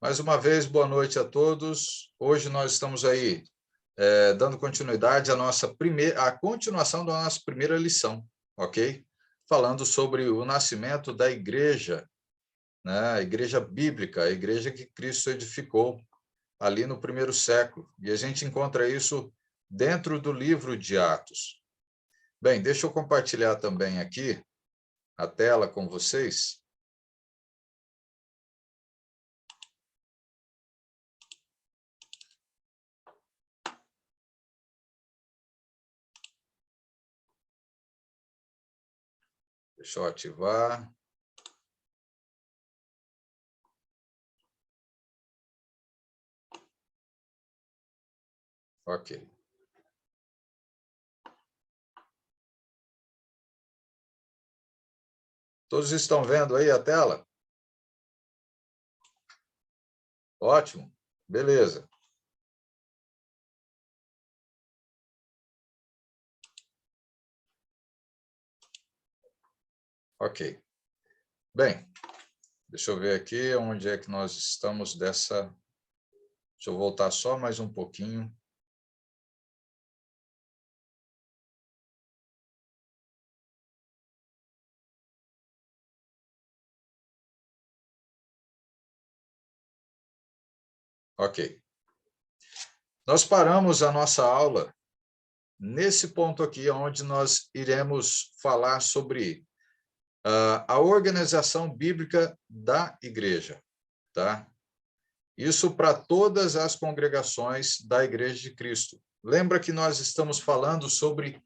Mais uma vez, boa noite a todos. Hoje nós estamos aí dando continuidade à continuação da nossa primeira lição, ok? Falando sobre o nascimento da igreja, né? A igreja bíblica, a igreja que Cristo edificou ali no primeiro século. E a gente encontra isso dentro do livro de Atos. Bem, deixa eu compartilhar também aqui a tela com vocês. Deixa eu ativar. Ok. Todos estão vendo aí a tela? Ótimo. Beleza. Ok. Bem, deixa eu ver aqui onde é que nós estamos dessa... Deixa eu voltar só mais um pouquinho. Ok. Nós paramos a nossa aula nesse ponto aqui, onde nós iremos falar sobre a organização bíblica da igreja, tá? Isso para todas as congregações da Igreja de Cristo. Lembra que nós estamos falando sobre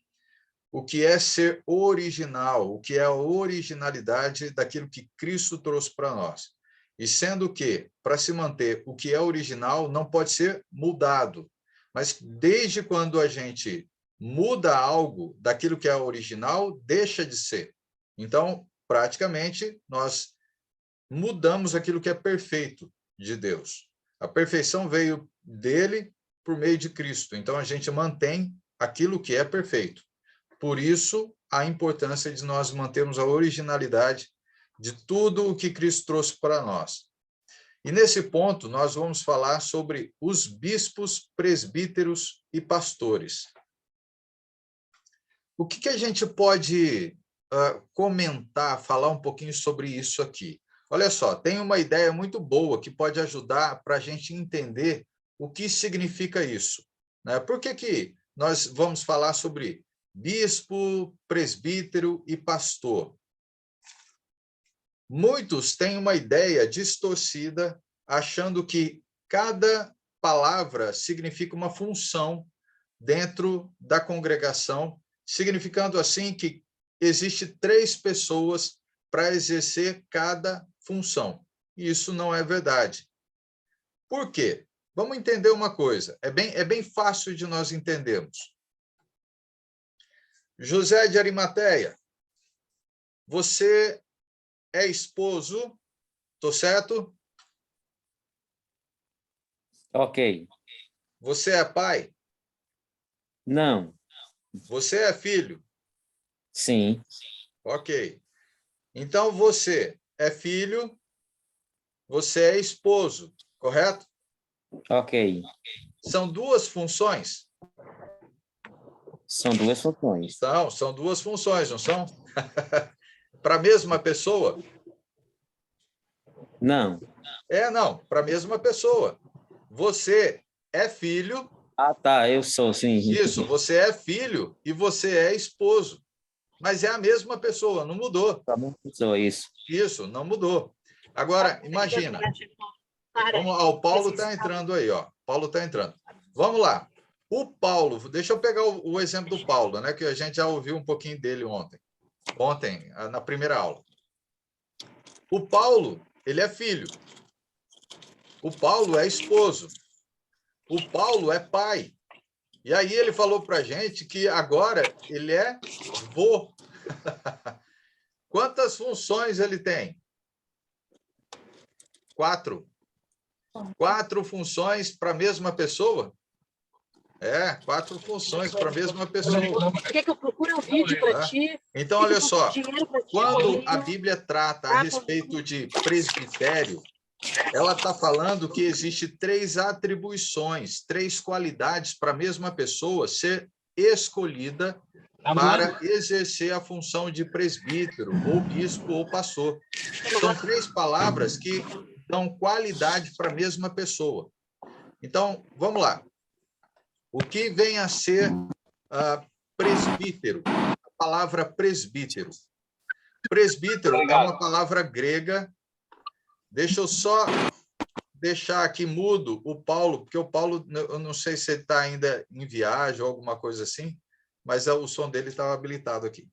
o que é ser original, o que é a originalidade daquilo que Cristo trouxe para nós. E sendo que, para se manter o que é original, não pode ser mudado. Mas desde quando a gente muda algo daquilo que é original, deixa de ser. Então, praticamente, nós mudamos aquilo que é perfeito de Deus. A perfeição veio dele por meio de Cristo. Então, a gente mantém aquilo que é perfeito. Por isso, a importância de nós mantermos a originalidade de tudo o que Cristo trouxe para nós. E nesse ponto, nós vamos falar sobre os bispos, presbíteros e pastores. O que a gente pode comentar, falar um pouquinho sobre isso aqui? Olha só, tem uma ideia muito boa que pode ajudar para a gente entender o que significa isso, né? Por que nós vamos falar sobre bispo, presbítero e pastor? Muitos têm uma ideia distorcida, achando que cada palavra significa uma função dentro da congregação, significando assim que existe 3 pessoas para exercer cada função. E isso não é verdade. Por quê? Vamos entender uma coisa. É bem fácil de nós entendermos. José de Arimateia, você é esposo, estou certo? Ok. Você é pai? Não. Você é filho? Sim. Ok. Então, você é filho, você é esposo, correto? Ok. São 2 funções? São 2 funções. São 2 funções, não são? Para a mesma pessoa? Não. Não, para a mesma pessoa. Você é filho. Ah, tá, eu sou, sim. Isso, você é filho e você é esposo. Mas é a mesma pessoa, não mudou. Tá bom, pessoa, isso. Isso, não mudou. Agora, imagina. O Paulo está entrando aí, ó. Paulo está entrando. Vamos lá. O Paulo, deixa eu pegar o exemplo do Paulo, né? Que a gente já ouviu um pouquinho dele ontem, na primeira aula. O Paulo, ele é filho. O Paulo é esposo. O Paulo é pai. E aí ele falou para a gente que agora ele é vô. Quantas funções ele tem? 4. 4 funções para a mesma pessoa? 4 funções para a mesma pessoa. Quer que eu procure um vídeo para ti? Então, olha só, quando a Bíblia trata a respeito de presbitério, ela está falando que existe 3 atribuições, 3 qualidades para a mesma pessoa ser escolhida para exercer a função de presbítero, ou bispo, ou pastor. São 3 palavras que dão qualidade para a mesma pessoa. Então, vamos lá. O que vem a ser presbítero? A palavra presbítero. Presbítero é uma palavra grega. Deixa eu só deixar aqui mudo o Paulo, porque o Paulo, eu não sei se ele está ainda em viagem ou alguma coisa assim, mas o som dele estava habilitado aqui.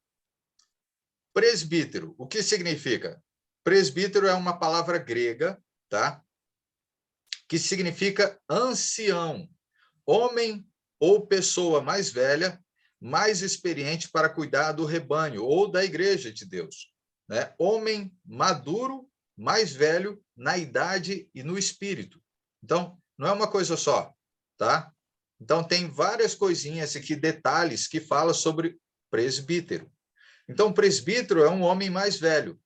Presbítero, o que significa? Presbítero é uma palavra grega, tá? Que significa ancião, homem ou pessoa mais velha, mais experiente para cuidar do rebanho ou da igreja de Deus, né? Homem maduro, mais velho na idade e no espírito. Então, não é uma coisa só, tá? Então, tem várias coisinhas aqui, detalhes que falam sobre presbítero. Então, presbítero é um homem mais velho,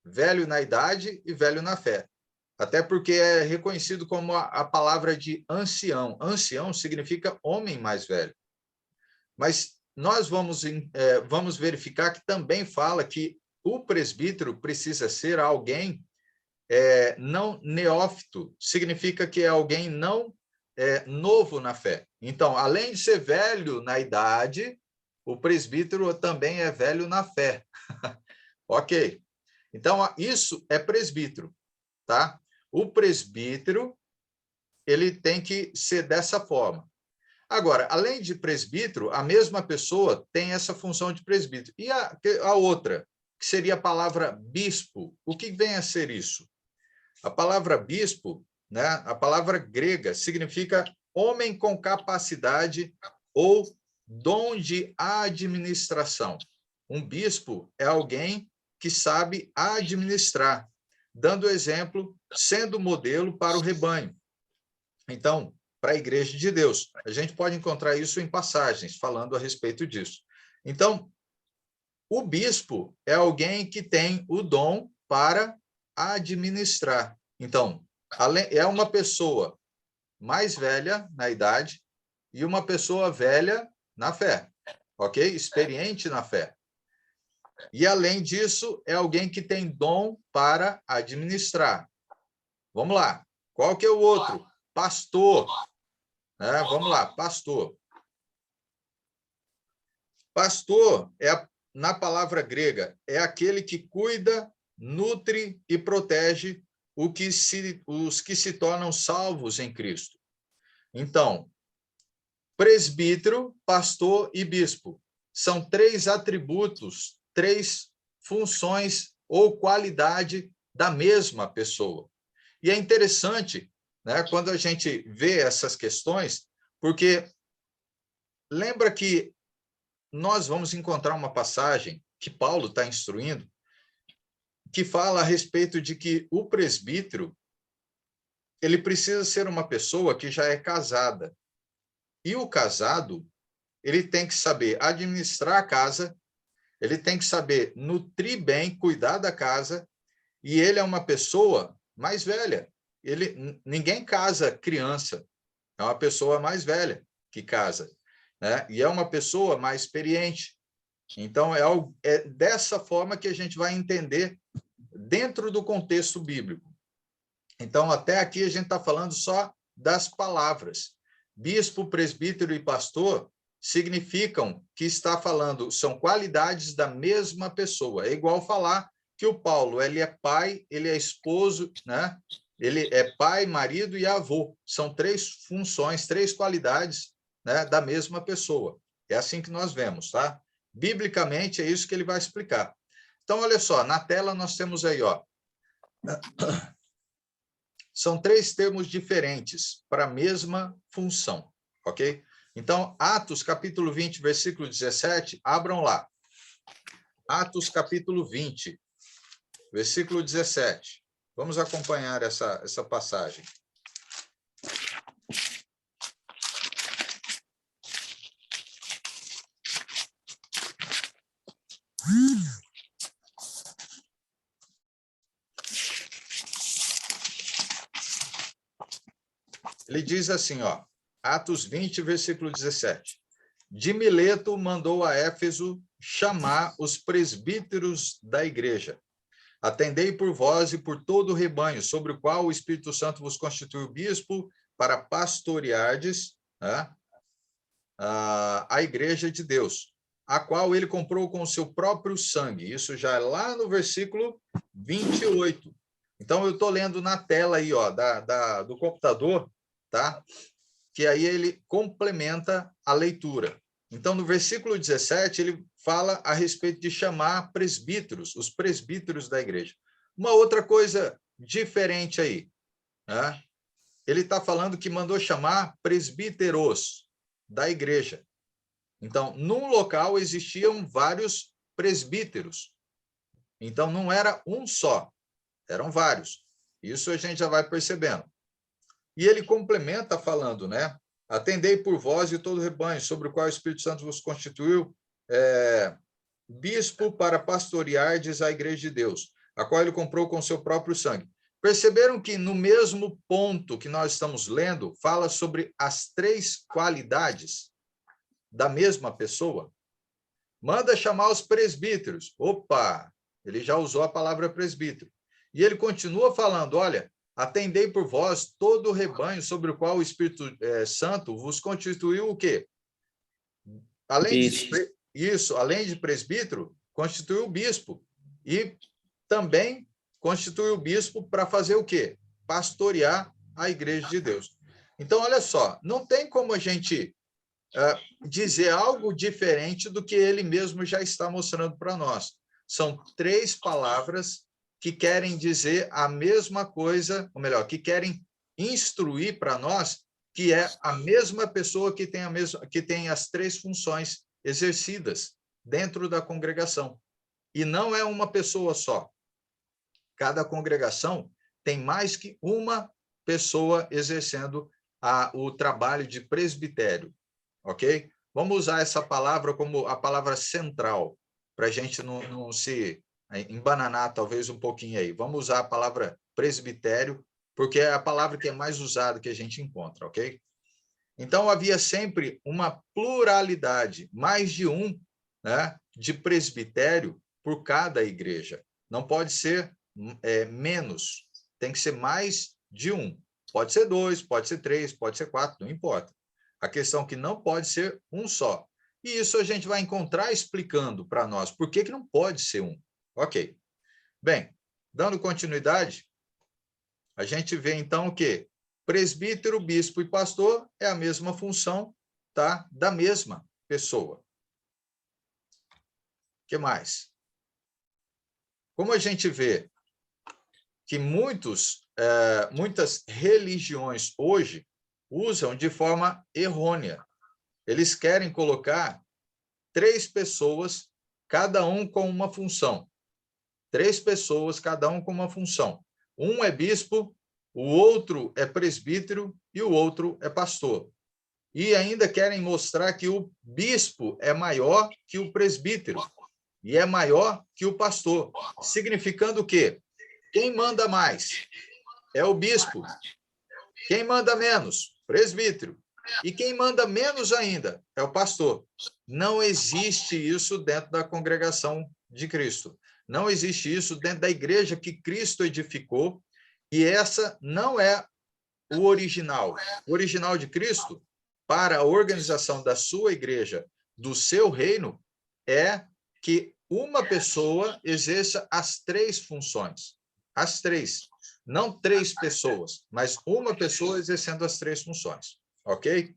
velho na idade e velho na fé. Até porque é reconhecido como a palavra de ancião. Ancião significa homem mais velho. Mas nós vamos verificar que também fala que o presbítero precisa ser alguém não neófito, significa que é alguém não novo na fé. Então, além de ser velho na idade, o presbítero também é velho na fé. Ok. Então, isso é presbítero, tá? O presbítero, ele tem que ser dessa forma. Agora, além de presbítero, a mesma pessoa tem essa função de presbítero. E a outra, que seria a palavra bispo, o que vem a ser isso? A palavra bispo, né, a palavra grega, significa homem com capacidade ou dom de administração. Um bispo é alguém que sabe administrar, dando exemplo, sendo modelo para o rebanho. Então, para a Igreja de Deus, a gente pode encontrar isso em passagens, falando a respeito disso. Então, o bispo é alguém que tem o dom para administrar. Então, é uma pessoa mais velha na idade e uma pessoa velha na fé, ok? Experiente na fé. E, além disso, é alguém que tem dom para administrar. Vamos lá. Qual que é o outro? Pastor. Vamos lá, pastor. Pastor, na palavra grega, é aquele que cuida, nutre e protege os que se tornam salvos em Cristo. Então, presbítero, pastor e bispo são 3 atributos, 3 funções ou qualidade da mesma pessoa. E é interessante, né, quando a gente vê essas questões, porque lembra que nós vamos encontrar uma passagem que Paulo está instruindo, que fala a respeito de que o presbítero ele precisa ser uma pessoa que já é casada. E o casado, ele tem que saber administrar a casa, ele tem que saber nutrir bem, cuidar da casa, e ele é uma pessoa mais velha. Ninguém casa criança, é uma pessoa mais velha que casa, né? E é uma pessoa mais experiente. Então, é dessa forma que a gente vai entender dentro do contexto bíblico. Então, até aqui a gente está falando só das palavras. Bispo, presbítero e pastor significam que está falando, são qualidades da mesma pessoa. É igual falar que o Paulo, ele é pai, ele é esposo, né? Ele é pai, marido e avô. São 3 funções, 3 qualidades, né, da mesma pessoa. É assim que nós vemos, tá? Biblicamente, é isso que ele vai explicar. Então, olha só, na tela nós temos aí, ó, são 3 termos diferentes para a mesma função, ok? Então, Atos, capítulo 20, versículo 17, abram lá. Atos, capítulo 20, versículo 17. Vamos acompanhar essa passagem. Ele diz assim, ó, Atos 20, versículo 17. De Mileto mandou a Éfeso chamar os presbíteros da igreja. Atendei por vós e por todo o rebanho, sobre o qual o Espírito Santo vos constituiu bispo, para pastoreardes, né, a igreja de Deus, a qual ele comprou com o seu próprio sangue. Isso já é lá no versículo 28. Então, eu estou lendo na tela aí, ó, do computador, tá? Que aí ele complementa a leitura. Então, no versículo 17, ele fala a respeito de chamar presbíteros, os presbíteros da igreja. Uma outra coisa diferente aí, né? Ele está falando que mandou chamar presbíteros da igreja. Então, num local existiam vários presbíteros. Então, não era um só, eram vários. Isso a gente já vai percebendo. E ele complementa falando, né? Atendei por vós e todo o rebanho, sobre o qual o Espírito Santo vos constituiu bispo para pastoreardes a igreja de Deus, a qual ele comprou com seu próprio sangue. Perceberam que no mesmo ponto que nós estamos lendo, fala sobre as três qualidades da mesma pessoa? Manda chamar os presbíteros. Opa, ele já usou a palavra presbítero. E ele continua falando, olha, atendei por vós todo o rebanho sobre o qual o Espírito Santo vos constituiu o quê? Além de presbítero, constituiu o bispo. E também constituiu o bispo para fazer o quê? Pastorear a igreja de Deus. Então, olha só, não tem como a gente dizer algo diferente do que ele mesmo já está mostrando para nós. São três palavras que querem dizer a mesma coisa, ou melhor, que querem instruir para nós que é a mesma pessoa que tem as três funções exercidas dentro da congregação. E não é uma pessoa só. Cada congregação tem mais que uma pessoa exercendo o trabalho de presbitério, ok? Vamos usar essa palavra como a palavra central, para a gente não se embananar talvez um pouquinho aí. Vamos usar a palavra presbitério, porque é a palavra que é mais usada que a gente encontra, ok? Então, havia sempre uma pluralidade, mais de um, né, de presbitério por cada igreja. Não pode ser menos, tem que ser mais de um. Pode ser 2, pode ser 3, pode ser 4, não importa. A questão é que não pode ser um só. E isso a gente vai encontrar explicando para nós por que não pode ser um. Ok. Bem, dando continuidade, a gente vê então que presbítero, bispo e pastor é a mesma função, tá? Da mesma pessoa. O que mais? Como a gente vê que muitas religiões hoje usam de forma errônea. Eles querem colocar 3 pessoas, cada um com uma função. 3 pessoas, cada um com uma função. Um é bispo, o outro é presbítero e o outro é pastor. E ainda querem mostrar que o bispo é maior que o presbítero e é maior que o pastor, significando que quem manda mais é o bispo, quem manda menos, presbítero, e quem manda menos ainda é o pastor. Não existe isso dentro da congregação de Cristo. Não existe isso dentro da igreja que Cristo edificou, e essa não é o original. O original de Cristo, para a organização da sua igreja, do seu reino, é que uma pessoa exerça as 3 funções. As 3. Não 3 pessoas, mas uma pessoa exercendo as 3 funções. Ok?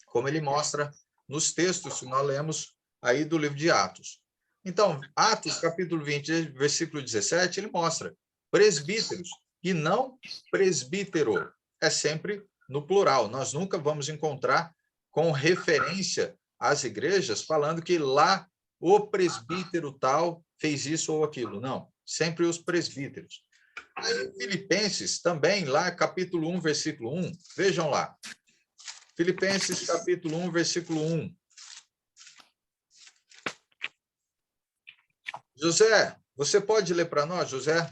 Como ele mostra nos textos que nós lemos aí do livro de Atos. Então, Atos, capítulo 20, versículo 17, ele mostra presbíteros e não presbítero. É sempre no plural. Nós nunca vamos encontrar com referência às igrejas falando que lá o presbítero tal fez isso ou aquilo. Não, sempre os presbíteros. Aí, Filipenses, também, lá, capítulo 1, versículo 1, vejam lá. Filipenses, capítulo 1, versículo 1. José, você pode ler para nós, José?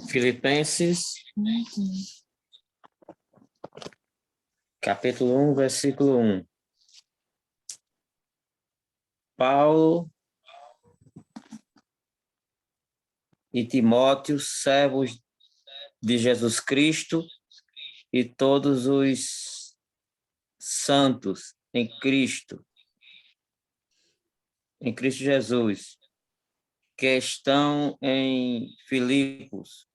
Filipenses, capítulo 1, versículo 1. Paulo e Timóteo, servos de Jesus Cristo, e todos os santos em Cristo Jesus, que estão em Filipos,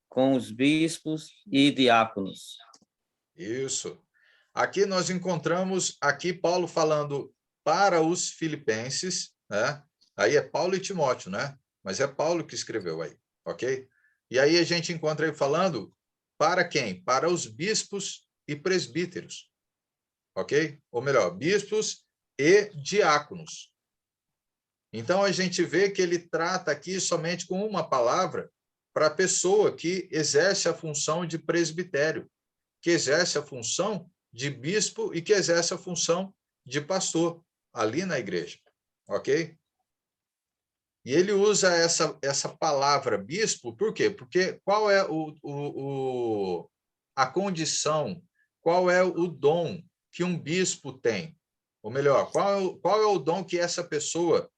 com os bispos e diáconos. Isso. Aqui nós encontramos, aqui Paulo falando para os filipenses, né? Aí é Paulo e Timóteo, né? Mas é Paulo que escreveu aí, ok? E aí a gente encontra ele falando para quem? Para os bispos e presbíteros, ok? Ou melhor, bispos e diáconos. Então a gente vê que ele trata aqui somente com uma palavra para a pessoa que exerce a função de presbitério, que exerce a função de bispo e que exerce a função de pastor ali na igreja, ok? E ele usa essa palavra bispo, por quê? Porque qual é a condição, qual é o dom que um bispo tem? Ou melhor, qual é o dom que essa pessoa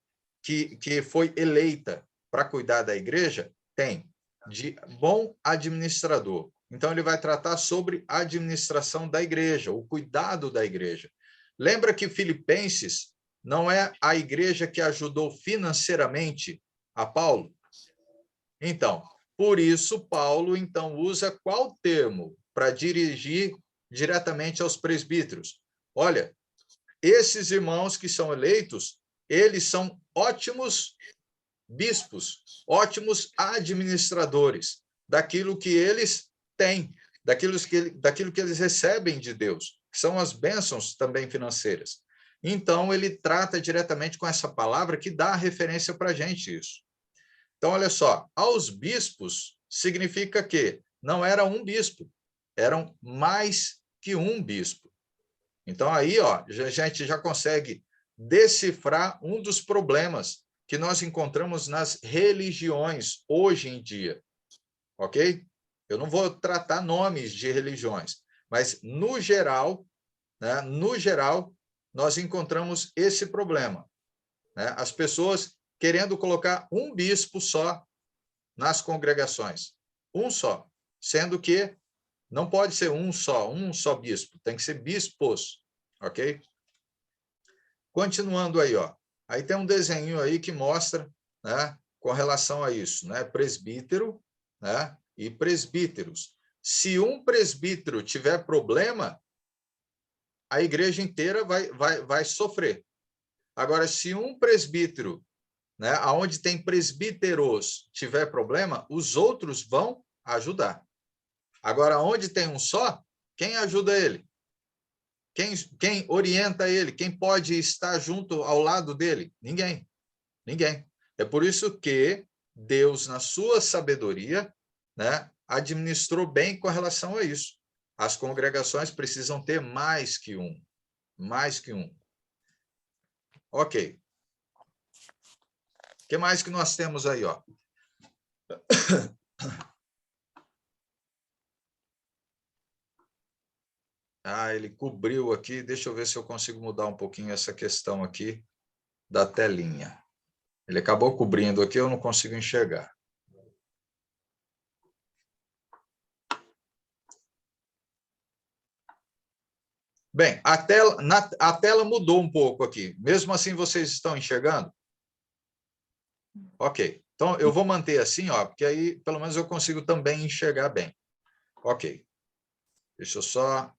que foi eleita para cuidar da igreja tem? De bom administrador. Então, ele vai tratar sobre a administração da igreja, o cuidado da igreja. Lembra que Filipenses não é a igreja que ajudou financeiramente a Paulo? Então, por isso, Paulo, então, usa qual termo para dirigir diretamente aos presbíteros? Olha, esses irmãos que são eleitos, eles são ótimos bispos, ótimos administradores daquilo que eles têm, daquilo que eles recebem de Deus, que são as bênçãos também financeiras. Então, ele trata diretamente com essa palavra que dá referência para a gente isso. Então, olha só, aos bispos significa que não era um bispo, eram mais que um bispo. Então, aí, ó, a gente já consegue decifrar um dos problemas que nós encontramos nas religiões hoje em dia, ok? Eu não vou tratar nomes de religiões, mas, no geral, né, nós encontramos esse problema, né? As pessoas querendo colocar um bispo só nas congregações, um só, sendo que não pode ser um só bispo, tem que ser bispos, ok? Continuando aí, ó. Aí tem um desenho aí que mostra, né, com relação a isso, né, presbítero, né, e presbíteros. Se um presbítero tiver problema, a igreja inteira vai sofrer. Agora, se um presbítero, né, aonde tem presbíteros, tiver problema, os outros vão ajudar. Agora, onde tem um só, quem ajuda ele? Quem orienta ele? Quem pode estar junto ao lado dele? Ninguém. Ninguém. É por isso que Deus, na sua sabedoria, né, administrou bem com relação a isso. As congregações precisam ter mais que um. Mais que um. Ok. O que mais que nós temos aí, ó? Ah, ele cobriu aqui. Deixa eu ver se eu consigo mudar um pouquinho essa questão aqui da telinha. Ele acabou cobrindo aqui, eu não consigo enxergar. Bem, a tela mudou um pouco aqui. Mesmo assim, vocês estão enxergando? Ok. Então, eu vou manter assim, ó, porque aí, pelo menos, eu consigo também enxergar bem. Ok. Deixa eu só...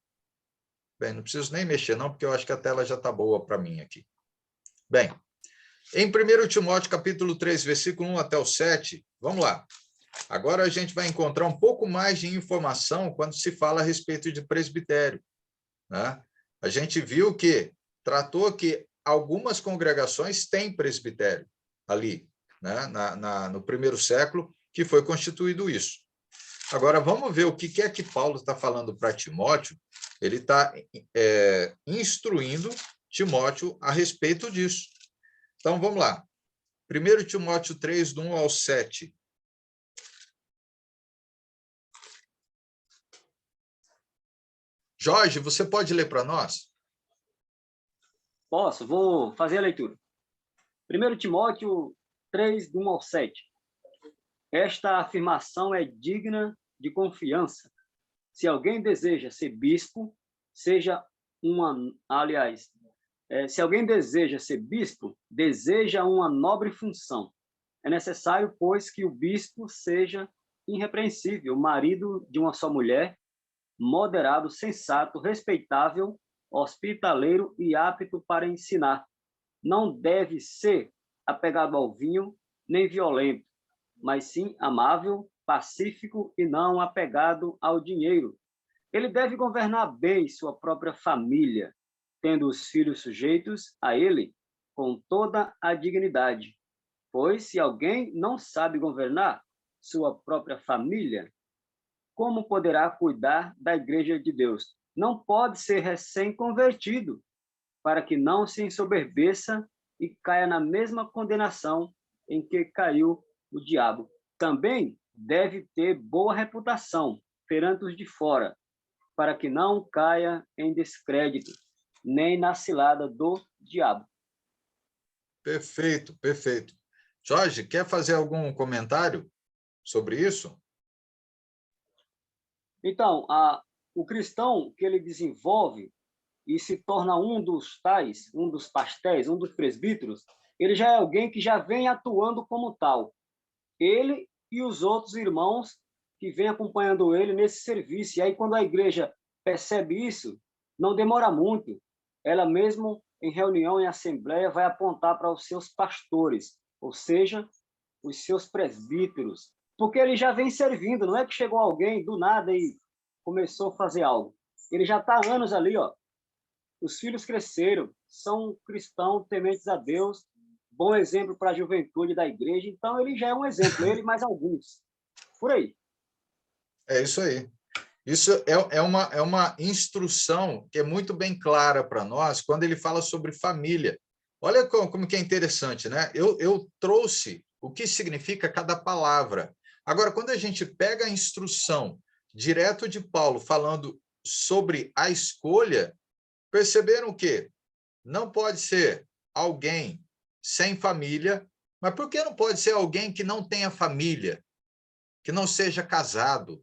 Bem, não preciso nem mexer, não, porque eu acho que a tela já está boa para mim aqui. Bem, em 1 Timóteo, capítulo 3, versículo 1 até o 7, vamos lá. Agora a gente vai encontrar um pouco mais de informação quando se fala a respeito de presbitério, né? A gente viu que tratou que algumas congregações têm presbitério ali, né? No primeiro século, que foi constituído isso. Agora, vamos ver o que é que Paulo está falando para Timóteo. Ele está instruindo Timóteo a respeito disso. Então, vamos lá. 1 Timóteo 3, do 1 ao 7. Jorge, você pode ler para nós? Posso, vou fazer a leitura. 1 Timóteo 3, do 1 ao 7. Esta afirmação é digna de confiança. Se alguém deseja ser bispo, seja se alguém deseja ser bispo, deseja uma nobre função. É necessário, pois, que o bispo seja irrepreensível, marido de uma só mulher, moderado, sensato, respeitável, hospitaleiro e apto para ensinar. Não deve ser apegado ao vinho, nem violento, mas sim amável, pacífico e não apegado ao dinheiro. Ele deve governar bem sua própria família, tendo os filhos sujeitos a ele com toda a dignidade. Pois se alguém não sabe governar sua própria família, como poderá cuidar da igreja de Deus? Não pode ser recém-convertido, para que não se ensoberbeça e caia na mesma condenação em que caiu o diabo. Também deve ter boa reputação perante os de fora, para que não caia em descrédito, nem na cilada do diabo. Perfeito, perfeito. Jorge, quer fazer algum comentário sobre isso? Então, o cristão que ele desenvolve e se torna um dos tais, um dos pastéis, um dos presbíteros, ele já é alguém que já vem atuando como tal. Ele e os outros irmãos que vêm acompanhando ele nesse serviço. E aí, quando a igreja percebe isso, não demora muito. Ela mesmo, em reunião, em assembleia, vai apontar para os seus pastores, ou seja, os seus presbíteros, porque ele já vem servindo. Não é que chegou alguém do nada e começou a fazer algo. Ele já está há anos ali, ó. Os filhos cresceram, são cristãos, tementes a Deus, bom exemplo para a juventude da igreja. Então, ele já é um exemplo, ele e mais alguns. Por aí. É isso aí. Isso é uma instrução que é muito bem clara para nós quando ele fala sobre família. Olha como que é interessante, né? Eu trouxe o que significa cada palavra. Agora, quando a gente pega a instrução direto de Paulo falando sobre a escolha, perceberam que não pode ser alguém sem família, mas por que não pode ser alguém que não tenha família, que não seja casado,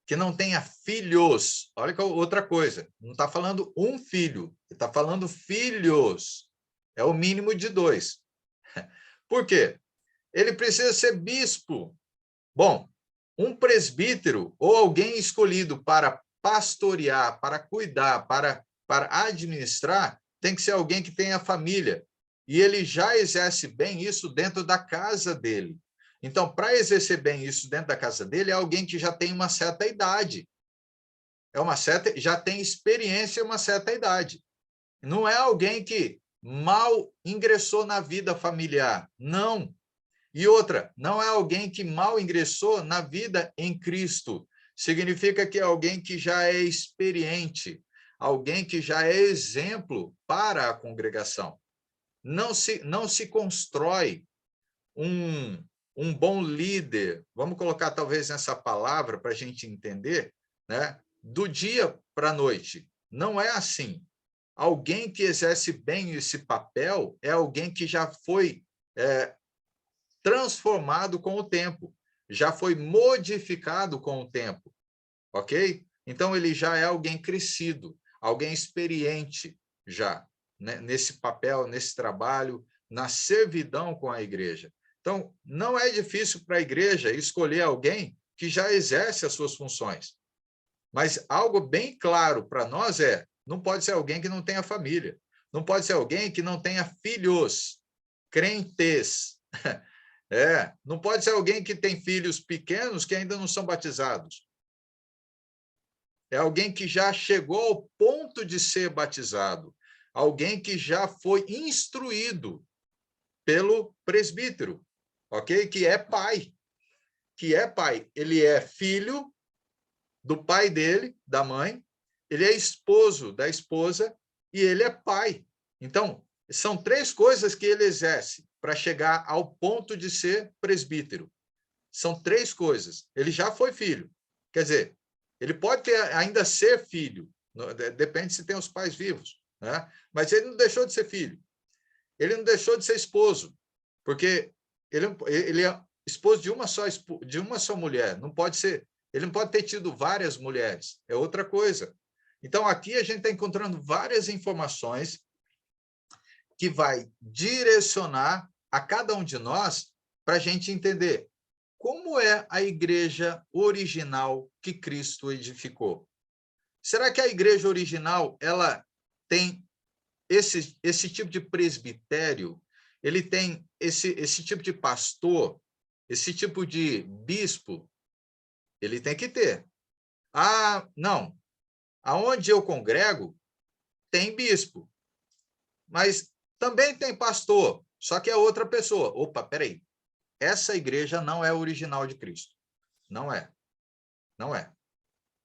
que não tenha filhos? Olha que outra coisa, não está falando um filho, está falando filhos, é o mínimo de 2. Por quê? Ele precisa ser bispo. Bom, um presbítero ou alguém escolhido para pastorear, para cuidar, para administrar, tem que ser alguém que tenha família. E ele já exerce bem isso dentro da casa dele. Então, para exercer bem isso dentro da casa dele, é alguém que já tem uma certa idade. Já tem experiência e uma certa idade. Não é alguém que mal ingressou na vida familiar. Não. E outra, não é alguém que mal ingressou na vida em Cristo. Significa que é alguém que já é experiente, alguém que já é exemplo para a congregação. Não se constrói um bom líder, vamos colocar talvez essa palavra para a gente entender, né? Do dia para a noite. Não é assim. Alguém que exerce bem esse papel é alguém que já foi transformado com o tempo, já foi modificado com o tempo, ok? Então, ele já é alguém crescido, alguém experiente já, né? Nesse papel, nesse trabalho, na servidão com a igreja. Então, não é difícil para a igreja escolher alguém que já exerce as suas funções. Mas algo bem claro para nós não pode ser alguém que não tenha família, não pode ser alguém que não tenha filhos, crentes. Não pode ser alguém que tem filhos pequenos que ainda não são batizados. É alguém que já chegou ao ponto de ser batizado, alguém que já foi instruído pelo presbítero, ok? Que é pai. Ele é filho do pai dele, da mãe, ele é esposo da esposa e ele é pai. Então, são 3 coisas que ele exerce para chegar ao ponto de ser presbítero. São 3 coisas. Ele já foi filho. Quer dizer, ele pode ainda ser filho, Depende se tem os pais vivos, né? Mas ele não deixou de ser filho. Ele não deixou de ser esposo, porque ele é esposo de uma só mulher. Não pode ser. Ele não pode ter tido várias mulheres. É outra coisa. Então, aqui a gente está encontrando várias informações que vai direcionar a cada um de nós para a gente entender como é a igreja original que Cristo edificou. Será que a igreja original ela tem esse tipo de presbitério? Ele tem esse tipo de pastor? Esse tipo de bispo? Ele tem que ter. Ah, não. Aonde eu congrego, tem bispo. Mas também tem pastor, só que é outra pessoa. Opa, peraí. Essa igreja não é original de Cristo. Não é. Não é.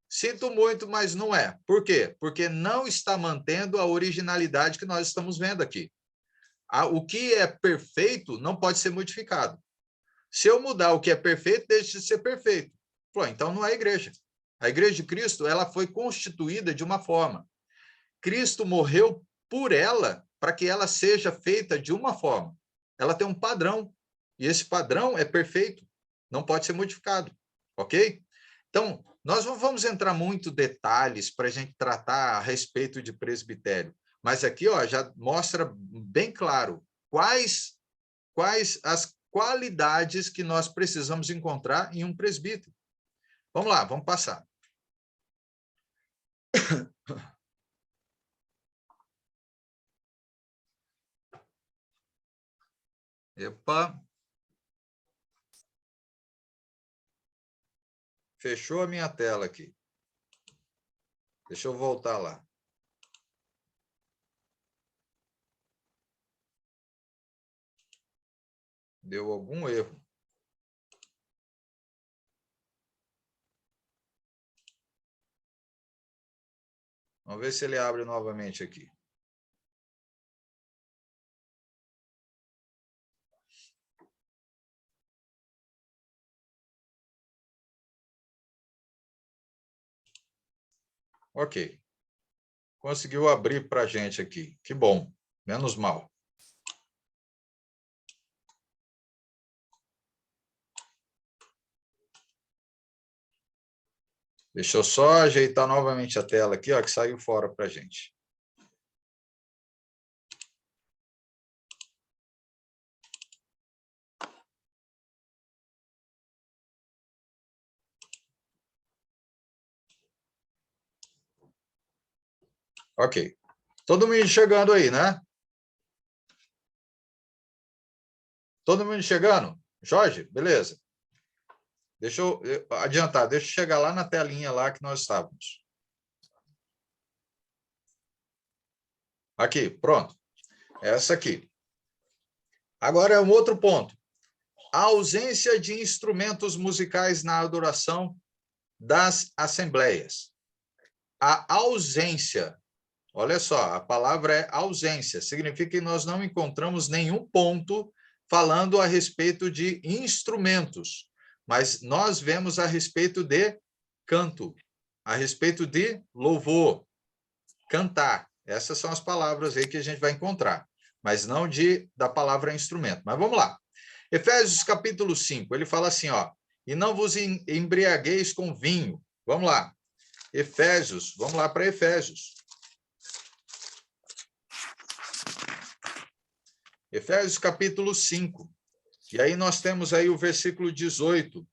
Sinto muito, mas não é. Por quê? Porque não está mantendo a originalidade que nós estamos vendo aqui. O que é perfeito não pode ser modificado. Se eu mudar o que é perfeito, deixa de ser perfeito. Pô, então não é a igreja. A igreja de Cristo ela foi constituída de uma forma. Cristo morreu por ela para que ela seja feita de uma forma. Ela tem um padrão. E esse padrão é perfeito. Não pode ser modificado. Ok? Então, nós não vamos entrar muito em detalhes para a gente tratar a respeito de presbitério, mas aqui já mostra bem claro quais as qualidades que nós precisamos encontrar em um presbítero. Vamos lá, vamos passar. Epa. Fechou a minha tela aqui. Deixa eu voltar lá. Deu algum erro. Vamos ver se ele abre novamente aqui. Ok. Conseguiu abrir para a gente aqui. Que bom. Menos mal. Deixa eu só ajeitar novamente a tela aqui, que saiu fora para a gente. Ok. Todo mundo chegando aí, né? Todo mundo chegando? Jorge, beleza. Deixa eu adiantar, deixa eu chegar lá na telinha lá que nós estávamos. Aqui, pronto. Essa aqui. Agora é um outro ponto. A ausência de instrumentos musicais na adoração das assembleias. A ausência, olha só, a palavra é ausência, significa que nós não encontramos nenhum ponto falando a respeito de instrumentos, mas nós vemos a respeito de canto, a respeito de louvor, cantar. Essas são as palavras aí que a gente vai encontrar, mas não da palavra instrumento. Mas vamos lá. Efésios capítulo 5, ele fala assim, e não vos embriagueis com vinho. Vamos lá. Efésios, vamos lá para Efésios. Efésios capítulo 5. E aí nós temos aí o versículo 18.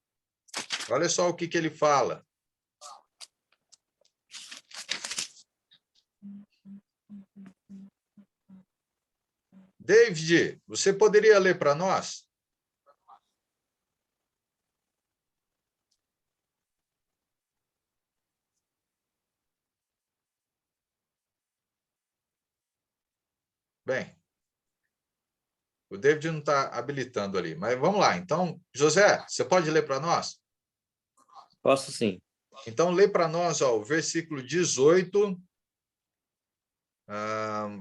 Olha só o que ele fala. David, você poderia ler para nós? Bem, o David não está habilitando ali, mas vamos lá. Então, José, você pode ler para nós? Posso sim. Então, lê para nós o versículo 18.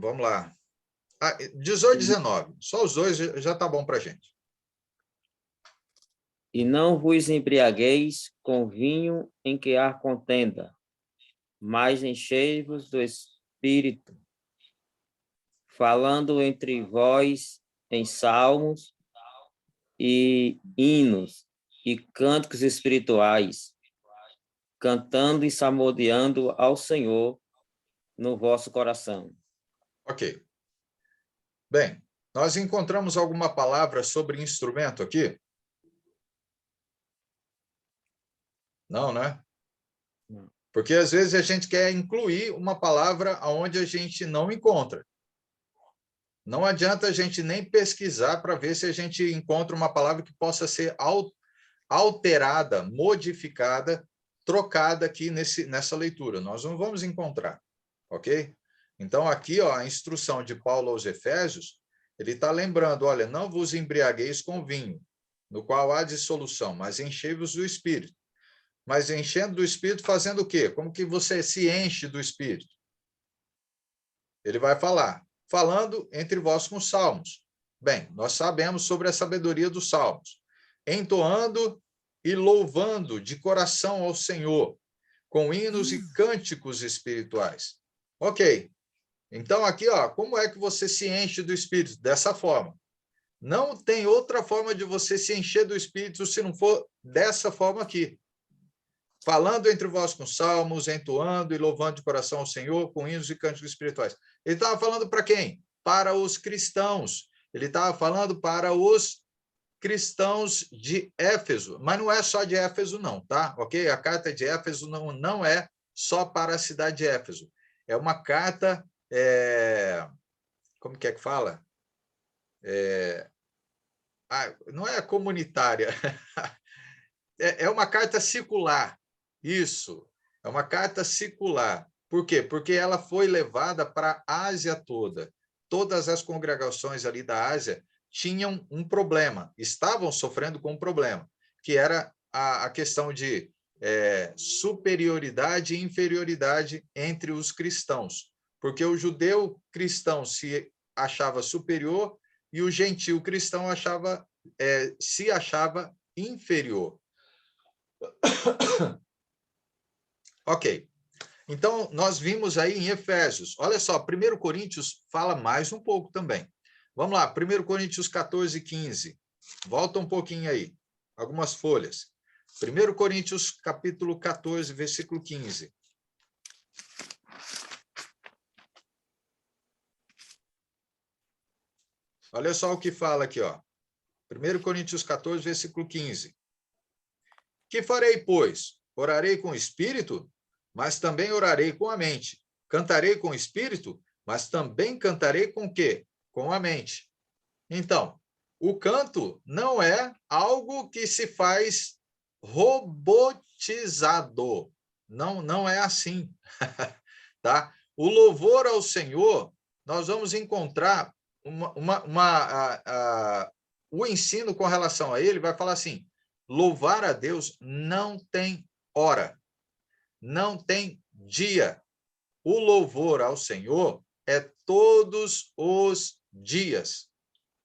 Vamos lá. 18 e 19. Só os dois já está bom para a gente. E não vos embriagueis com vinho em que há contenda, mas enchei-vos do Espírito, falando entre vós em salmos e hinos e cânticos espirituais, cantando e salmodiando ao Senhor no vosso coração. Ok. Bem, nós encontramos alguma palavra sobre instrumento aqui? Não, né? Não. Porque às vezes a gente quer incluir uma palavra onde a gente não encontra. Não adianta a gente nem pesquisar para ver se a gente encontra uma palavra que possa ser alterada, modificada, trocada aqui nessa leitura. Nós não vamos encontrar, ok? Então, aqui, ó, a instrução de Paulo aos Efésios, ele está lembrando, olha, não vos embriagueis com vinho, no qual há dissolução, mas enchei-vos do Espírito. Mas enchendo do Espírito, fazendo o quê? Como que você se enche do Espírito? Ele vai falar, falando entre vós com salmos. Bem, nós sabemos sobre a sabedoria dos salmos. Entoando e louvando de coração ao Senhor, com hinos e cânticos espirituais. Ok. Então, aqui, ó, como é que você se enche do Espírito? Dessa forma. Não tem outra forma de você se encher do Espírito se não for dessa forma aqui. Falando entre vós com salmos, entoando e louvando de coração ao Senhor, com hinos e cânticos espirituais. Ele estava falando para quem? Para os cristãos. Ele estava falando para os cristãos de Éfeso. Mas não é só de Éfeso, não, tá? Ok? A carta de Éfeso não é só para a cidade de Éfeso. É uma carta... como que fala? Não é comunitária. É uma carta circular. Isso. É uma carta circular. Por quê? Porque ela foi levada para a Ásia toda. Todas as congregações ali da Ásia tinham um problema, estavam sofrendo com um problema, que era a questão de superioridade e inferioridade entre os cristãos. Porque o judeu cristão se achava superior e o gentil cristão se achava inferior. Ok. Então, nós vimos aí em Efésios. Olha só, 1 Coríntios fala mais um pouco também. Vamos lá, 1 Coríntios 14, 15. Volta um pouquinho aí, algumas folhas. 1 Coríntios, capítulo 14, versículo 15. Olha só o que fala aqui, ó. 1 Coríntios 14, versículo 15. Que farei, pois? Orarei com o espírito, mas também orarei com a mente. Cantarei com o espírito, mas também cantarei com o quê? Com a mente. Então, o canto não é algo que se faz robotizado. Não é assim. Tá? O louvor ao Senhor, nós vamos encontrar o ensino com relação a ele, vai falar assim, louvar a Deus não tem hora, não tem dia. O louvor ao Senhor é todos os dias.